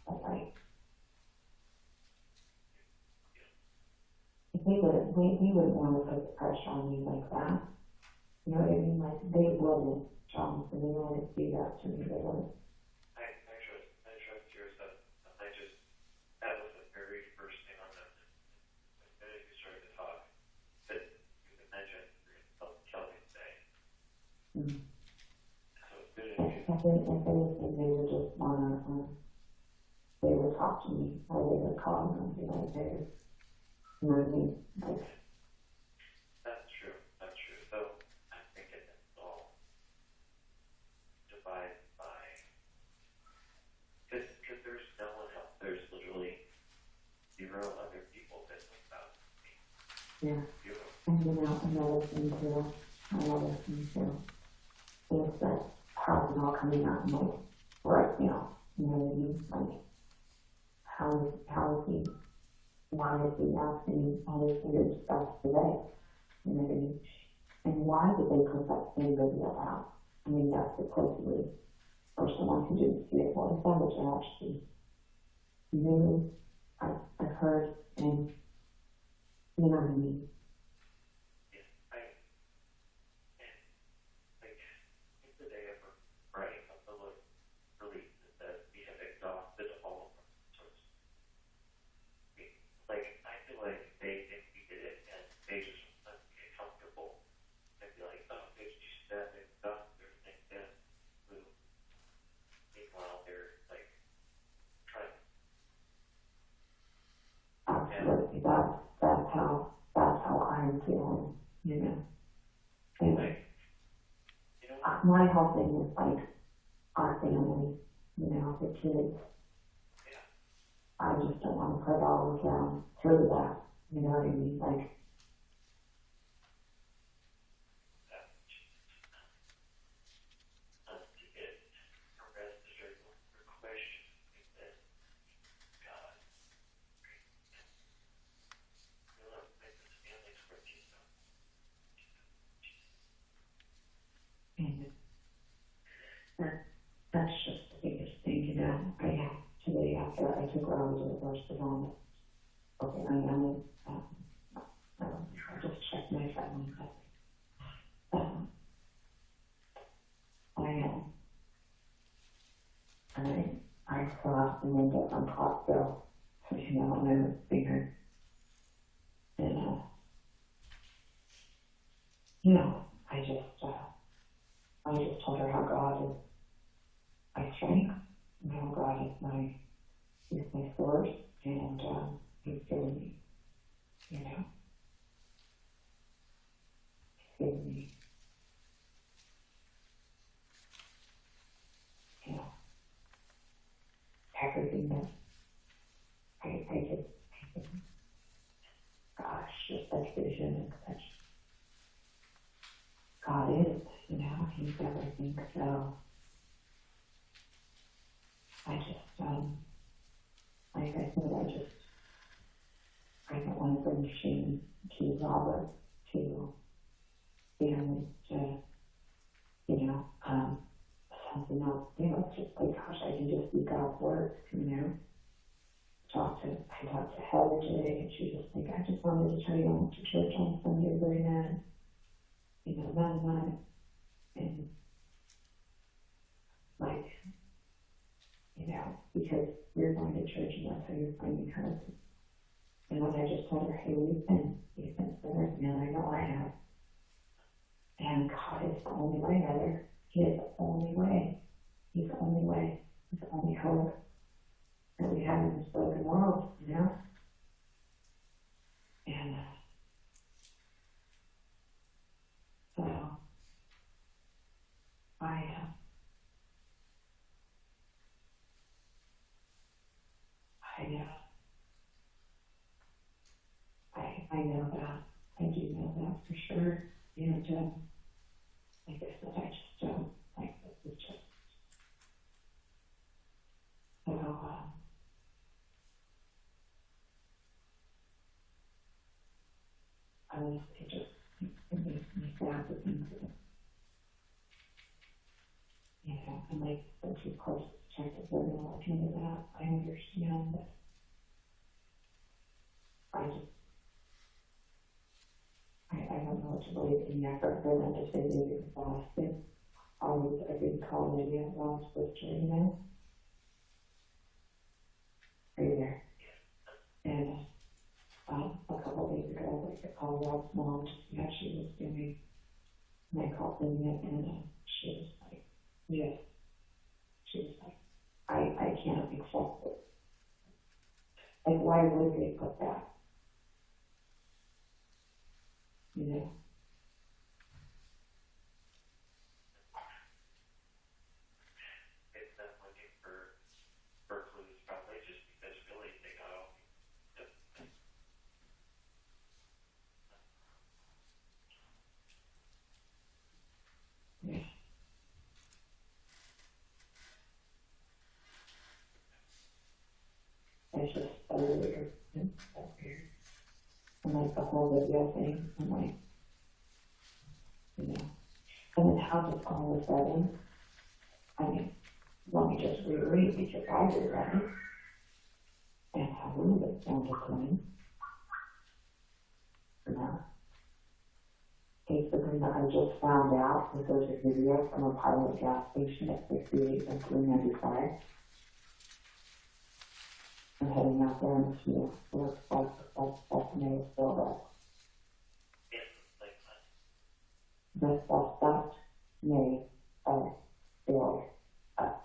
But like, if they wouldn't want to put the pressure on me like that. You know what I mean? Like, they wouldn't, John, so they wouldn't do that to me, they wouldn't. I trust your stuff. That was the very first thing on the minute you started to talk, that you had mentioned tell me today. Mm-hmm. So as soon as you, I think if anything, they would just want to talk to me, or they would call me and be like, "There's moving." Like, That's true. That's true. So I think it's all divided by, because there's no one else. There's literally 0 other people that know about me. yeah. 0. And another thing too is that how it's all coming out like right now. You know what I mean? Like, how is he, why is he asking all this weird stuff today? You know what I mean? And why did they put that same video out? I mean, that's supposedly for someone who didn't see it. Well, it's not what you actually knew, I heard, and you know what I mean? If the day ever writing a public release that says we have exhausted all of our resources, I feel like they think we did it and they just want to get comfortable and be like, oh, they just said they exhausted everything, then move. Meanwhile, they're trying. Absolutely, that's how I'm feeling, you know. And my whole thing is our family, you know, the kids. Yeah. I just don't want to put all of them through that, you know what I mean? Like, To get arrested or questioned, that God, we love to make this family's for Jesus. and that's just the biggest thing, you know. I have today after I took her out of the first of all. Okay, I just checked my phone, but I saw the window on top bill, you know, and I was bigger. And you know, I just told her how God is my strength, and how God is my source, and He's given me, you know, He's given me, you know, everything that I just, gosh, just such vision and such, God is, you know, He's everything, so I just, like I said, I don't want to bring shame to Robert, to family, to, you know, something else, you know, it's just like, gosh, I can just be God's word, you know. I talked to Heather today, and she was like, I just wanted to tell you I went to church on Sunday, very nice, you know, that, and like, you know, because you're going to church and that's how you're finding husband. And when I just told her, hey, we've been sinners, and I know I have. And God is the only way, Heather. He is the only way. He's the only way. He's the only hope that we have in this broken world, you know? And so I know that. I do know that for sure. And like I said, I just don't like this is just so honestly, it makes me sad to think that, you know, and like since of course check if we're gonna look into that, I understand, but I don't know what to believe in effort for them to say they're exhausted. Always I didn't call maybe a long sister, you know? Are you there? And a couple of days ago, like I called Rob's mom to see how she was doing. And I called them and she was like, yes. She was like, I can't accept it. Like, why would they put that? You know? It's them looking for clues, probably just because really they got all the Yeah. It's just so weird. It's so weird. And like the whole video thing, I'm like, you know. And then how does all of a sudden, I mean, let me just reread because I reread it. And how rude it sounded to me. You know. Hey Sabrina, I just found out that there's a video from a pilot gas station at 68 and 395. I'm heading out there in the snow. Looks like that's May still there. That's May still up.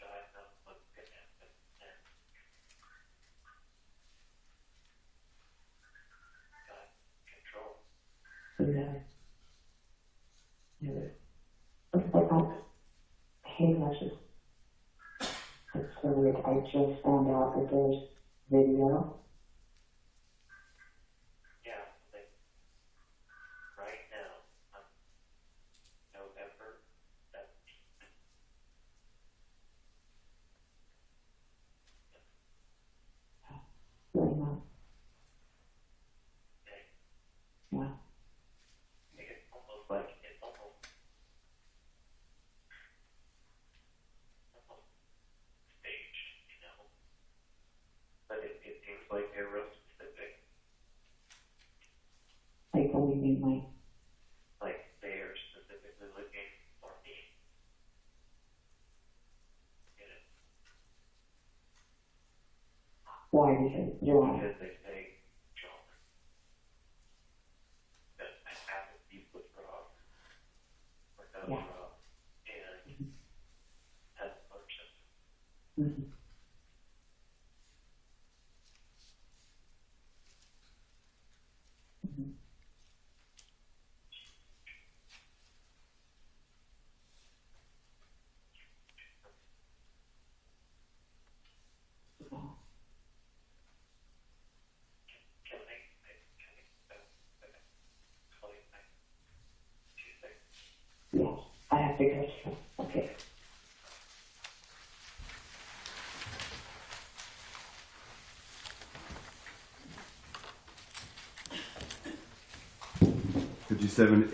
God knows what's gonna happen next. God control. It's like, hey, it's so weird. I just found out that there's video. Yeah, like right now, on November 17th. Really not. Okay. Yeah. It's almost like staged, you know. But it seems like they're real specific. Like, what do you mean, Like they are specifically looking for me. You know, why? Because you're on. because they say John that half of these with Rob or no Yeah. Rob and has ownership. Mm-hmm. Mm-hmm. Can I call you back 2 seconds? Yes, I have to go. Okay.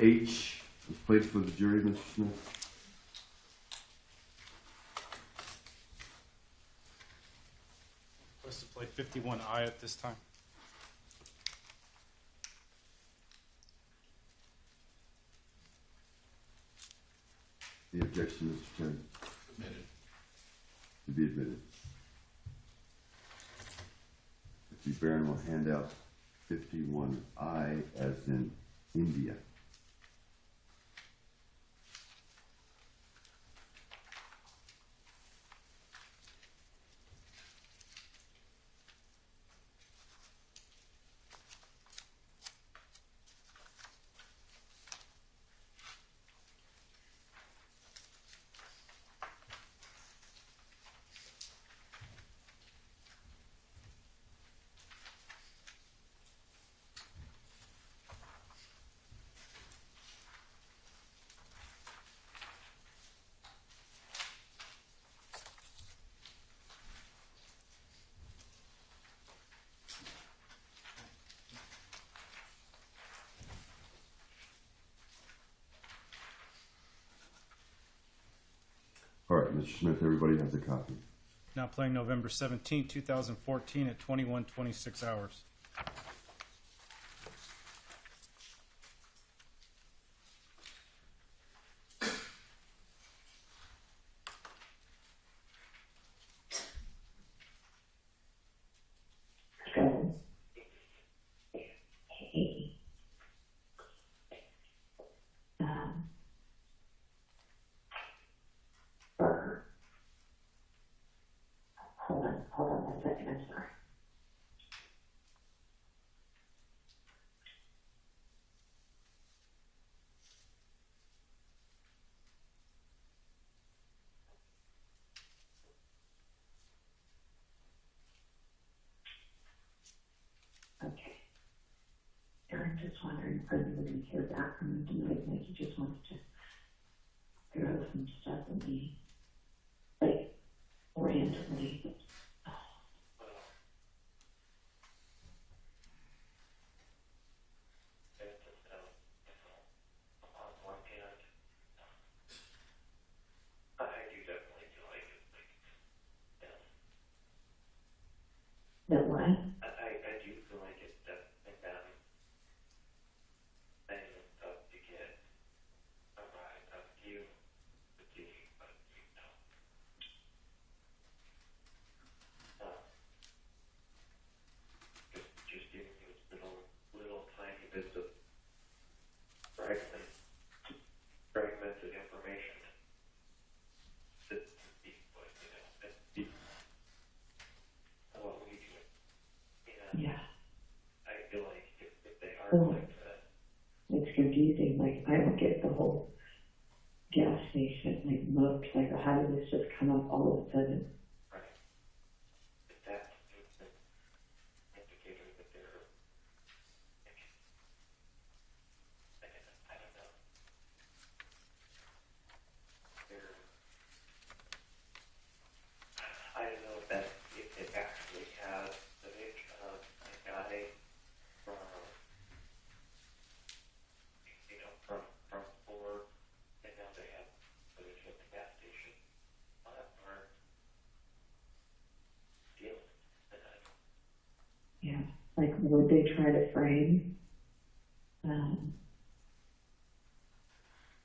H was placed for the jury, Mr. Smith. Request to play 51I at this time. The objection, Mr. Chairman. Submitted. To be admitted. Mr. Barron will hand out 51I as in India. All right, Mr. Smith, everybody has a copy. Now playing November 17, 2014 at 21:26 hours. hold on 1 second, I'm sorry. Okay. And I'm just wondering, are you going to hear back from him tonight? Like, he just wants to throw some stuff at me, like, randomly. That what? I do feel like it's definitely been tough to get a ride of you, but just giving you little tiny bits of fragmented information to be what, be what we do. And Yeah. I feel like if they are Oh. like that, It's confusing, like, I don't get the whole gas station, like, moved, like, how did this just come up all of a sudden? right, if that's an indicator that they're, I don't know, they're, I don't know if it actually has the image of a guy from, from Ford, and now they have footage of the gas station or deal. Yeah, like, would they try to frame,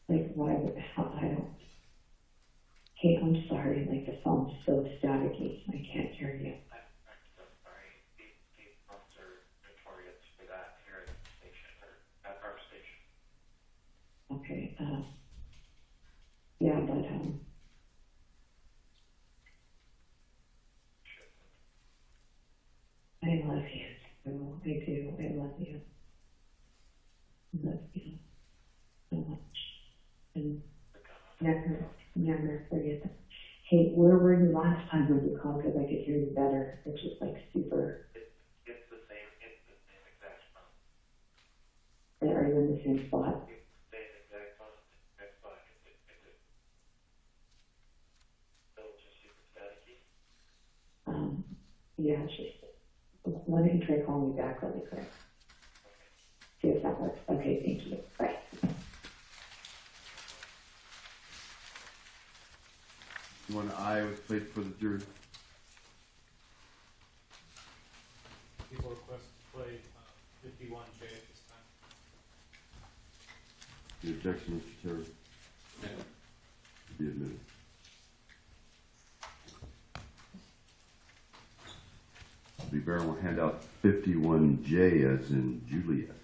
like, why would, how, I don't, hey, I'm sorry, like, the phone's so staticky, I can't hear you. I'm so sorry. These pumps are notorious for that here at the station, or at our station. Okay, yeah, but, I love you, so I do, I love you. I love you so much, and never forget that. Hey, where were you last time when you called, because I could hear you better, it's just like super, It's the same exact pump. are you in the same spot? It's the same exact pump, next spot. It's still just super staticky. Yeah, it's just, why don't you try calling me back really quick? See if that works. Okay, thank you. Bye. You want an I was played for the jury? People request to play 51J at this time. The objection, Mr. Terry? Be admitted. Be better, we'll hand out 51J as in Juliet.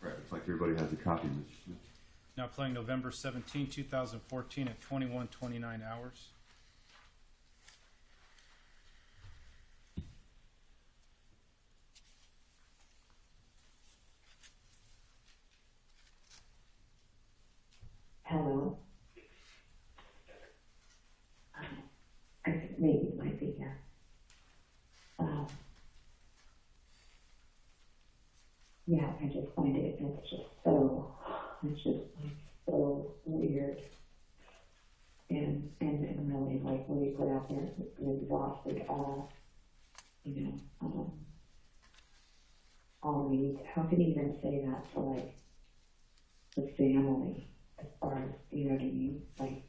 Right, looks like everybody has a copy, Mr. Smith. Now playing November 17, 2014 at 21:29 hours. Hello? I think maybe it might be, yeah. Yeah, I just find it's just like so weird. And really, like, what he put out there, exhausted all, all needs, how can you even say that to like the family as far as, you know what I mean? Like,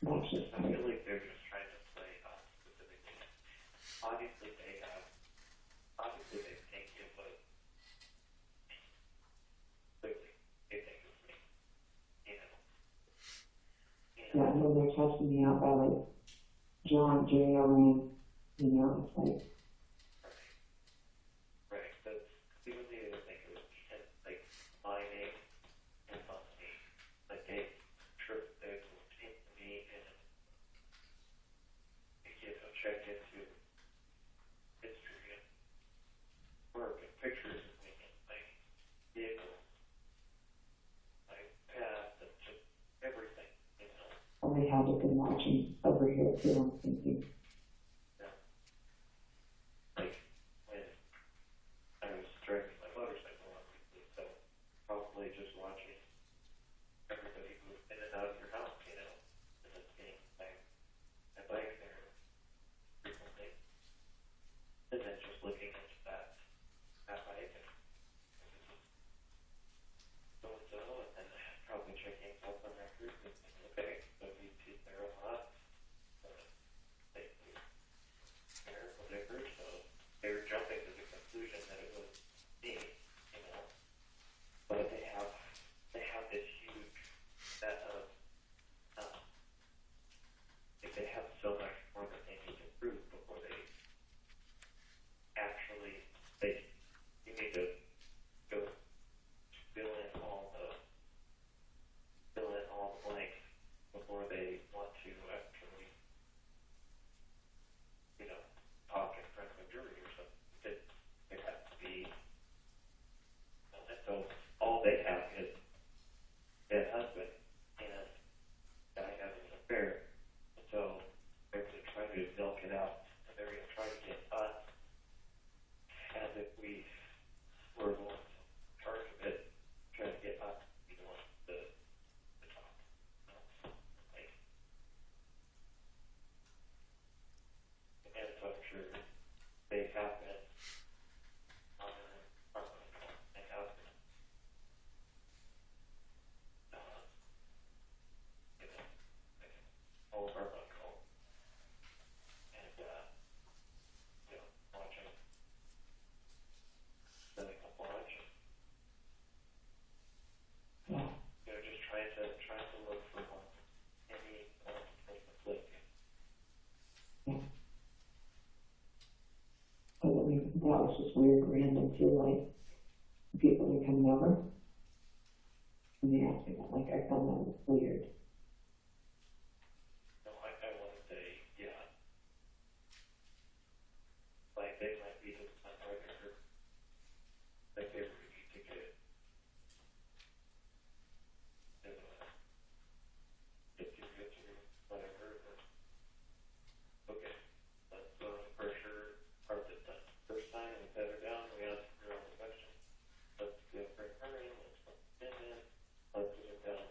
that's just I feel like they're just trying to play a specific game. Obviously they've taken it, but clearly they think it's me. You know? yeah, and then they're testing me out by like John, J-O-N, you know, it's like, Right. That's clearly they think it was like my name and not me. Like they looked into me and checked into history and work and pictures of me and my vehicle, my past, and just everything, you know. oh, they had to been watching over here too, I'm thinking. Like when I was driving my motorcycle, obviously, so probably just watching everybody move in and out of your house, you know, and then seeing my bike there frequently, and then just looking into that bike and so and so, and then probably checking up on records and thinking, okay, so he's there a lot, they there, whatever, so they were jumping to the conclusion that it was me, you know, but they have this huge set of, like they have so much more that they need to prove before they actually, you need to go fill in all the blanks before they want to actually, you know, talk in front of a jury or something. There has to be, and so all they have is dead husband and guy having an affair. And so they're going to try to milk it out, and they're going to try to get us as if we were the ones in charge of it, trying to get us to be the ones to talk. You know? Like, and so I'm sure they have been on our phone. They have been, you know, like all of our phone calls. And, you know, watching, setting up watch, Yeah. you know, just trying to look for any conflict. But I mean, that was just weird, random too, like, people would come over, and they asked me that, like, I found that was weird. No, I want to say, yeah. Like, they might be just not regular, like they were easy to get, you know, get to whatever, or, okay, let's go to pressure, part this done. First time, we set her down, we asked her all the questions. Let's bring her in, let's put him in, let's get him down,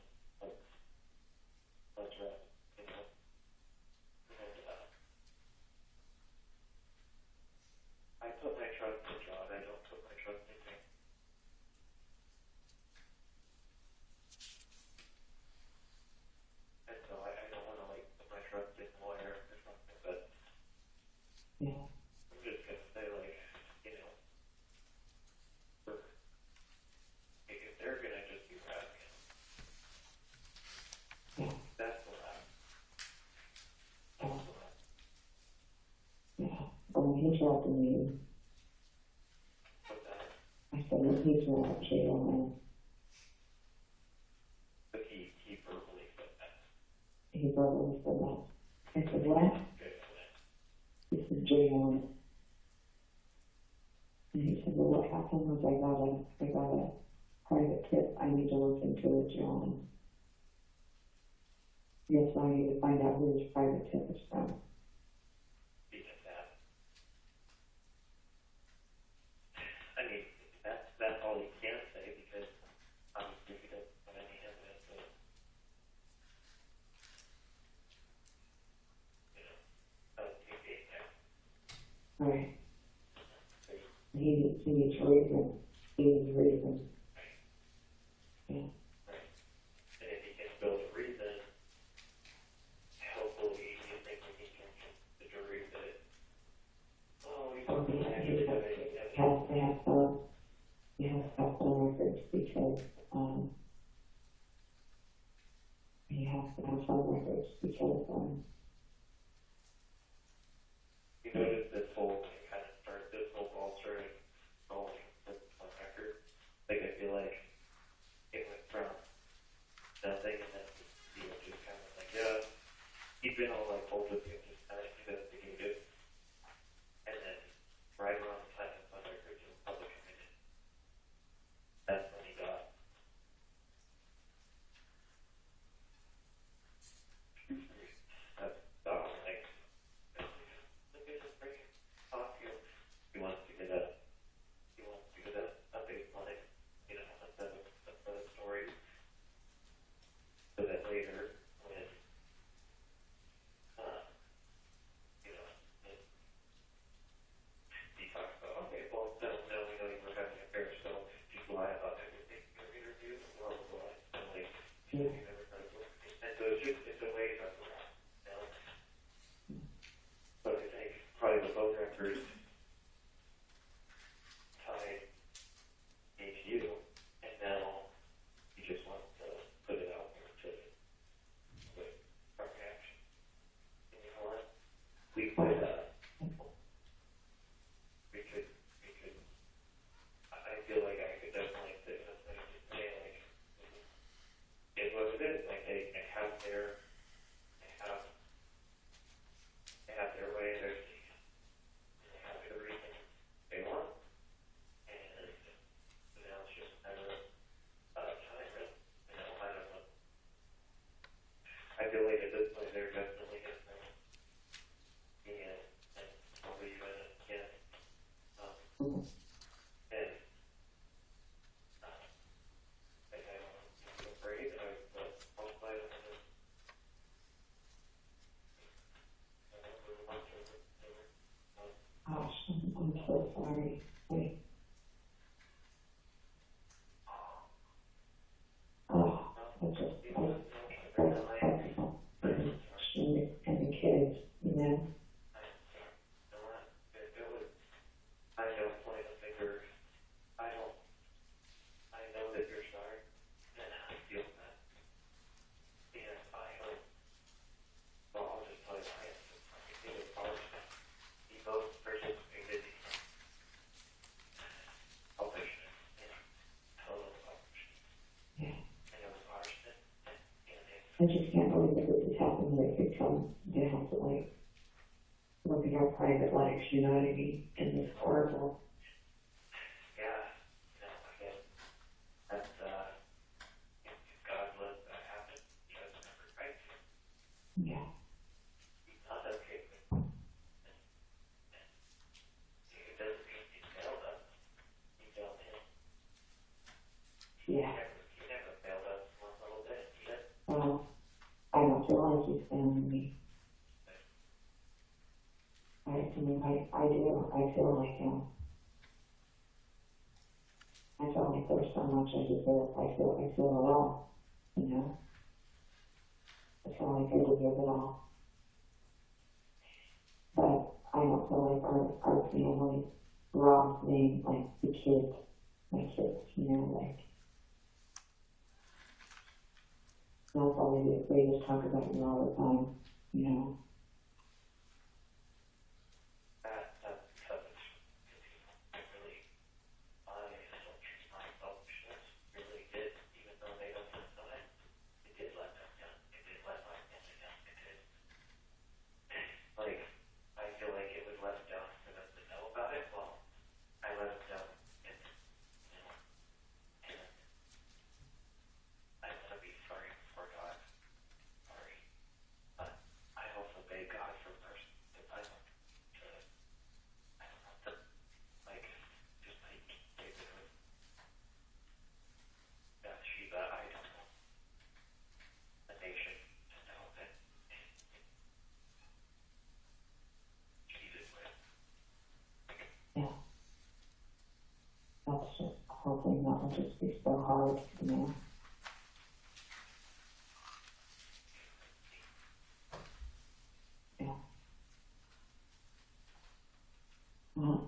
let's wrap, you know. And, I put my trust in God, I don't put my trust in me. And so I don't want to, like, put my trust in a lawyer or something, but Yeah. I'm just going to say, like, you know, if they're going to just be wrapping, Yeah. that's the last. That's the last. Yeah. But when he dropped the name, But that, I said, when he dropped J-O-N, but he verbally said that. he verbally said that. I said, what? Okay, He said, J-O-N. And he said, well, what happened was I got a private tip. I need to look into it, John. Yes, I need to find out who this private tip is from. because that. I mean, that's all you can say because obviously he doesn't have any evidence of, you know, of being there. Right. he needs reason. He needs reason. Yeah. And if he can build a reason, hopefully you think we can convince the jury that, oh, he's So he actually has having to have some, he has to have some records because, he has to have some records because, you notice this whole thing kind of started, this whole ball started rolling with on record. Like, I feel like it went from nothing and then you know, just kind of like, yeah, he's been all like told with you, just kind of investigated. And then right around the time of the records in public opinion, that's when he got. That's like, look at this breaking off you. He wants to get a baseline, you know, a set of stories. So that later, when, you know, he talks about, okay, well, no, we know you were having an affair, so just lie about everything in your interview, blah, blah, blah. And like, you never heard of it. And so it's a way of, you know, but I think probably the phone records tied into you, and now you just want to put it out there to with our reaction. And you know what? We could, I feel like I could definitely say something to say, like, it's what it is. Like, they have their way, they have their reason they want, and now it's just a matter of time, right? You know, I don't know. I feel like at this point they're definitely going to be in, and probably even again. And I don't feel afraid that I was qualified in this. gosh, I'm so sorry. And the kids, you know. I don't point a finger. I know that you're sorry, and I feel that. And I hope, well, I'll just tell you, I think it's hard. You both participated in selfishness, total selfishness. Yeah. And it was arson. I just can't believe that this has happened, that it could come down to like look at our private lives, you know what I mean? And it's horrible. Yeah, you know, again, that's, if God let that happen, he has every right to. Yeah. He's not okay with it. If it doesn't mean he failed us, he failed him. Yeah. He never failed us one little bit, he did. Well, I don't feel like he's failing me. I do. I feel like I feel like there's so much I deserve. I feel it all, you know. I feel like I deserve it all. But I don't feel like our family robs me, like the kids, my kids, you know, like. That's all they do. They just talk about me all the time, you know. That's selfish. I really, my selfishness really did, even though they don't know it, it did let them down. It did let my family down. It did. Like, I feel like it was let down for them to know about it. Well, I let them down, and, you know, and I want to be sorry before God. Sorry. But I also the whole thing, that will just be so hard, you know. Yeah. Well,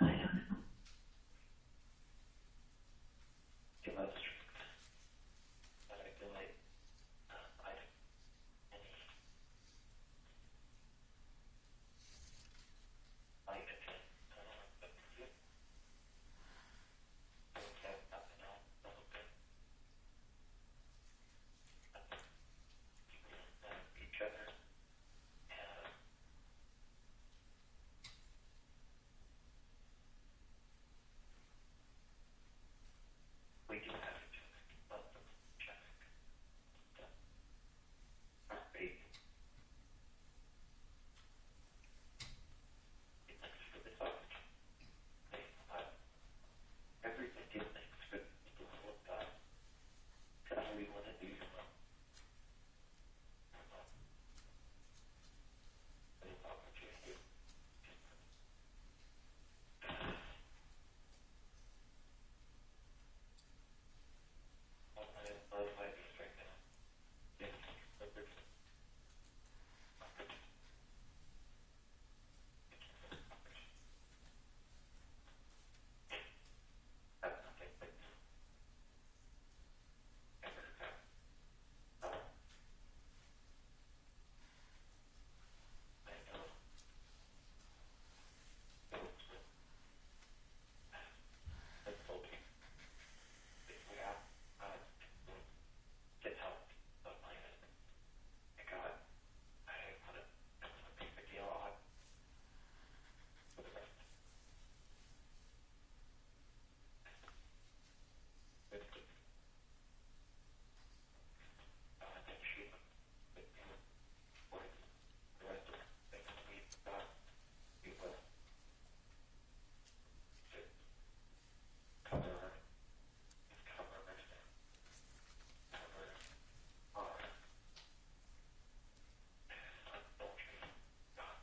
I don't know. Yeah, that's true. But I feel like I don't any like it. But you don't have nothing else. Each other. And we do have each other. Let them check. Our faith. Thanks for the thought. Everything is thanks for the people who have God. God, we want to do your will. This opportunity. My life is right now. Yes, have nothing but I know it's hoping if we have get help of my husband. And God, I want to make the deal on for the rest. With the and she with me for the rest of the things we we will just cover her, just cover her, cover our adultery. God,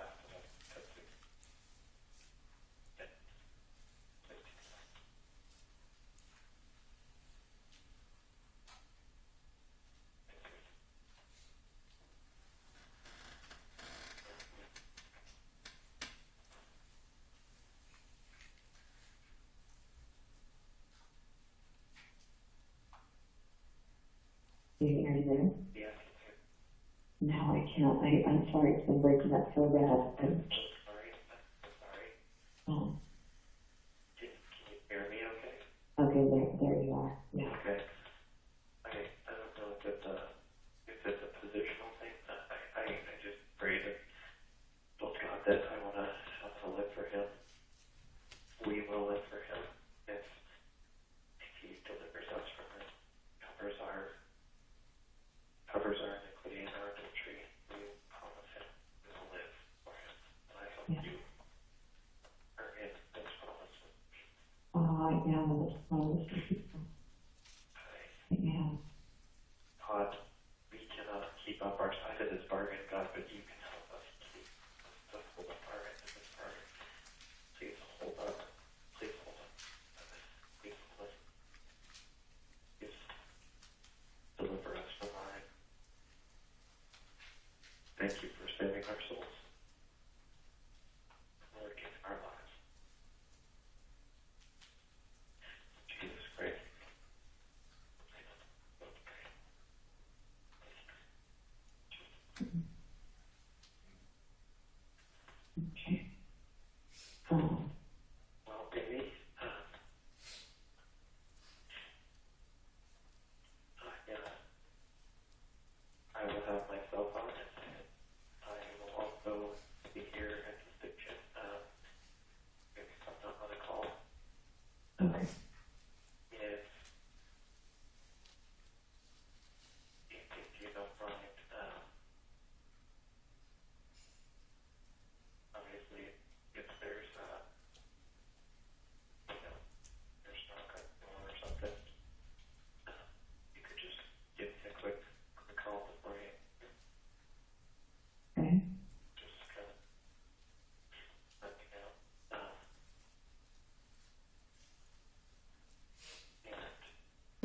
after that, because we get Are you there? yes, No, I can't. I'm sorry, it's been breaking up so bad. I'm sorry. Oh, Can you hear me okay? okay, there you are. Yeah. Okay. I don't know if it's a positional thing. I just prayed and told God that I wanna live for Him. We will live for Him if He delivers us from it, covers our iniquity and our adultery. We promise Him we will live for Him. And I hope Yeah. you are in those promises. I am this promise. Yeah. God, we cannot keep up our side of this bargain, God, but you can help us keep to hold up our end of this bargain. Please hold up. Please hold up. Please hold us. Please deliver us from our end. Thank you for saving our souls. Working our lives. Jesus Christ. Okay. Well, baby, yeah, I will have myself on it. I will also be here at the station. Maybe if I'm not on a call. Okay. If you don't mind, obviously, if there's,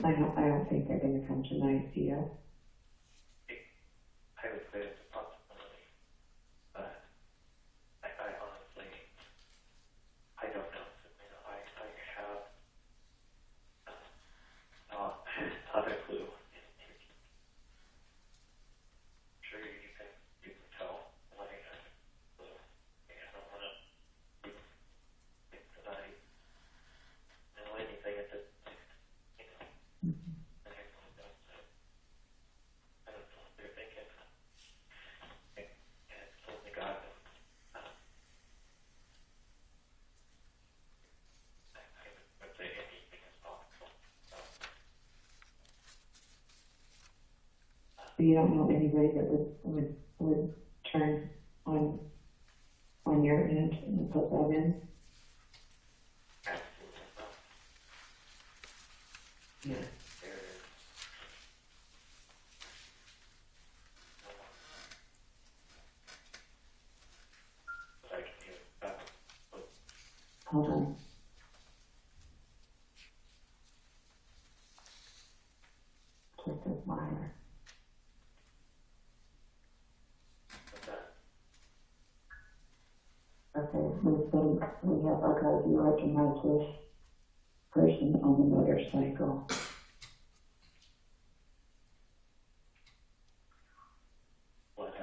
I don't think they're gonna come tonight, do you? I would say it's a possibility, but I honestly, I don't know. You know, I have not a clue. I'm sure you can tell. Like, I have a clue. I don't want to think that I know anything at this point. You know, I really don't. I don't know what they're thinking. And it's only God knows. I would say anything is possible. You don't know anybody that would turn on your end and put that in? Absolutely not. Yeah. There is no one that I can use. Hold on. Clifton Meyer. Okay, we have, okay, do you recognize this person on the motorcycle? What,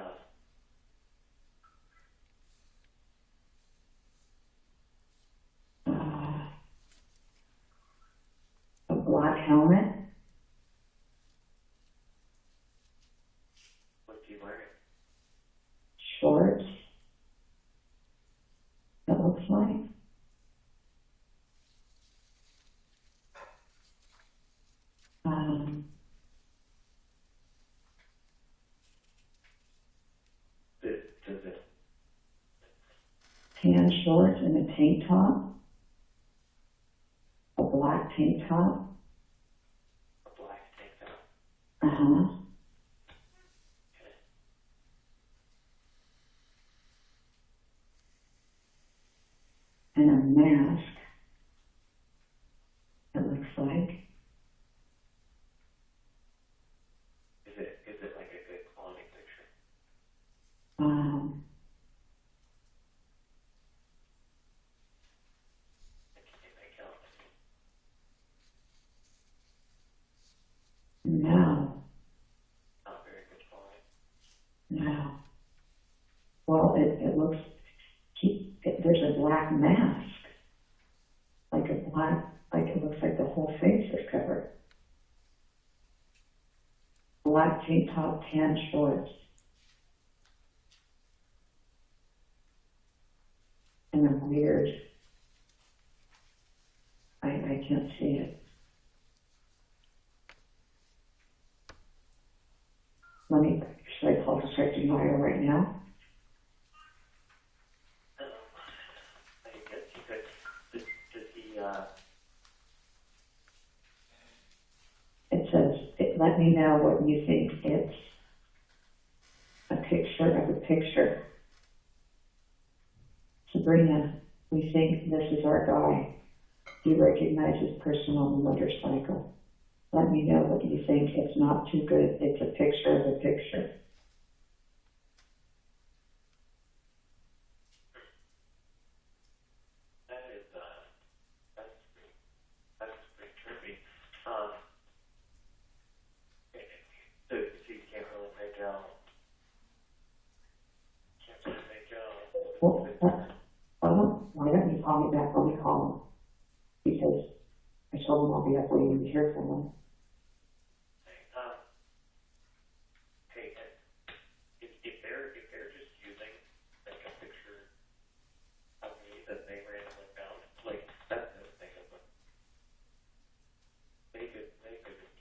A black helmet, what's he wearing? shorts, it looks like. Does it, Tan shorts and a tank top, a black tank top. a black tank top? Uh-huh. And a mask, it looks like. Is it like a good quality picture? Can you make out? No, Not very good quality. no. Well, it looks, there's a black mask. Like it looks like the whole face is covered. Black tank top, tan shorts. And a weird, I can't see it. Should I call Detective Meyer right now? I guess you could, does he, It says, let me know what you think. It's a picture of a picture. Sabrina, we think this is our guy. You recognize this person on the motorcycle. Let me know what you think. It's not too good. It's a picture of a picture. that is, that's pretty trippy. So you can't really make out, Well, why don't you call me back when we call him? Because I told him I'll be up waiting to hear from him. hey, if they're just using like a picture of me that they randomly found, like that's the thing of it. They could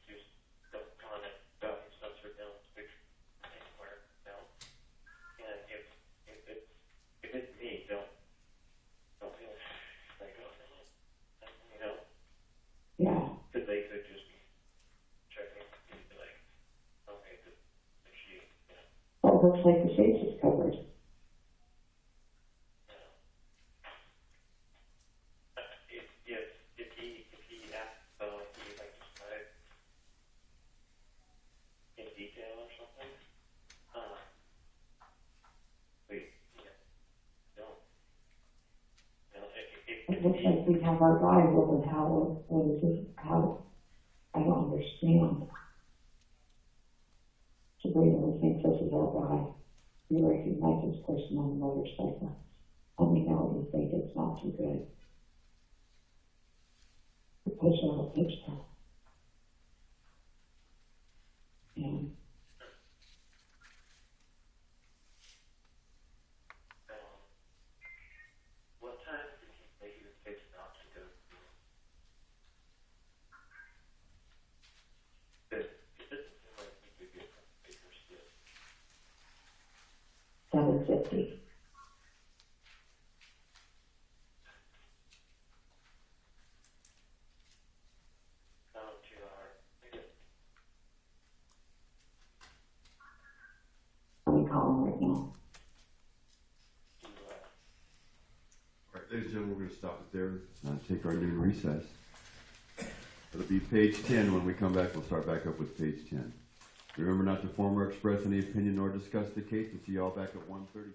just don't comment about some surveillance picture anywhere else. And if it's me, don't feel like, oh no, you know, Yeah. because they could just be checking and be like, okay, is she, you know. Well, it looks like the face is covered. If he asks, he like described looks like we have our guy, well, then how, what is this, how, I don't understand. Sabrina thinks this is our guy. We recognize this person on the motorcycle. And we know we think it's not too good. The picture of a picture. And What time did he say he was fixed not to go to? It doesn't seem like he could get from Bakersfield. 7:50. Not 2 hours. I guess. Let me call him right now. All right, ladies and gentlemen, we're going to stop it there and take our noon recess. It'll be page 10. When we come back, we'll start back up with page 10. Remember not to form or express any opinion or discuss the case. We'll see you all back at 1:30.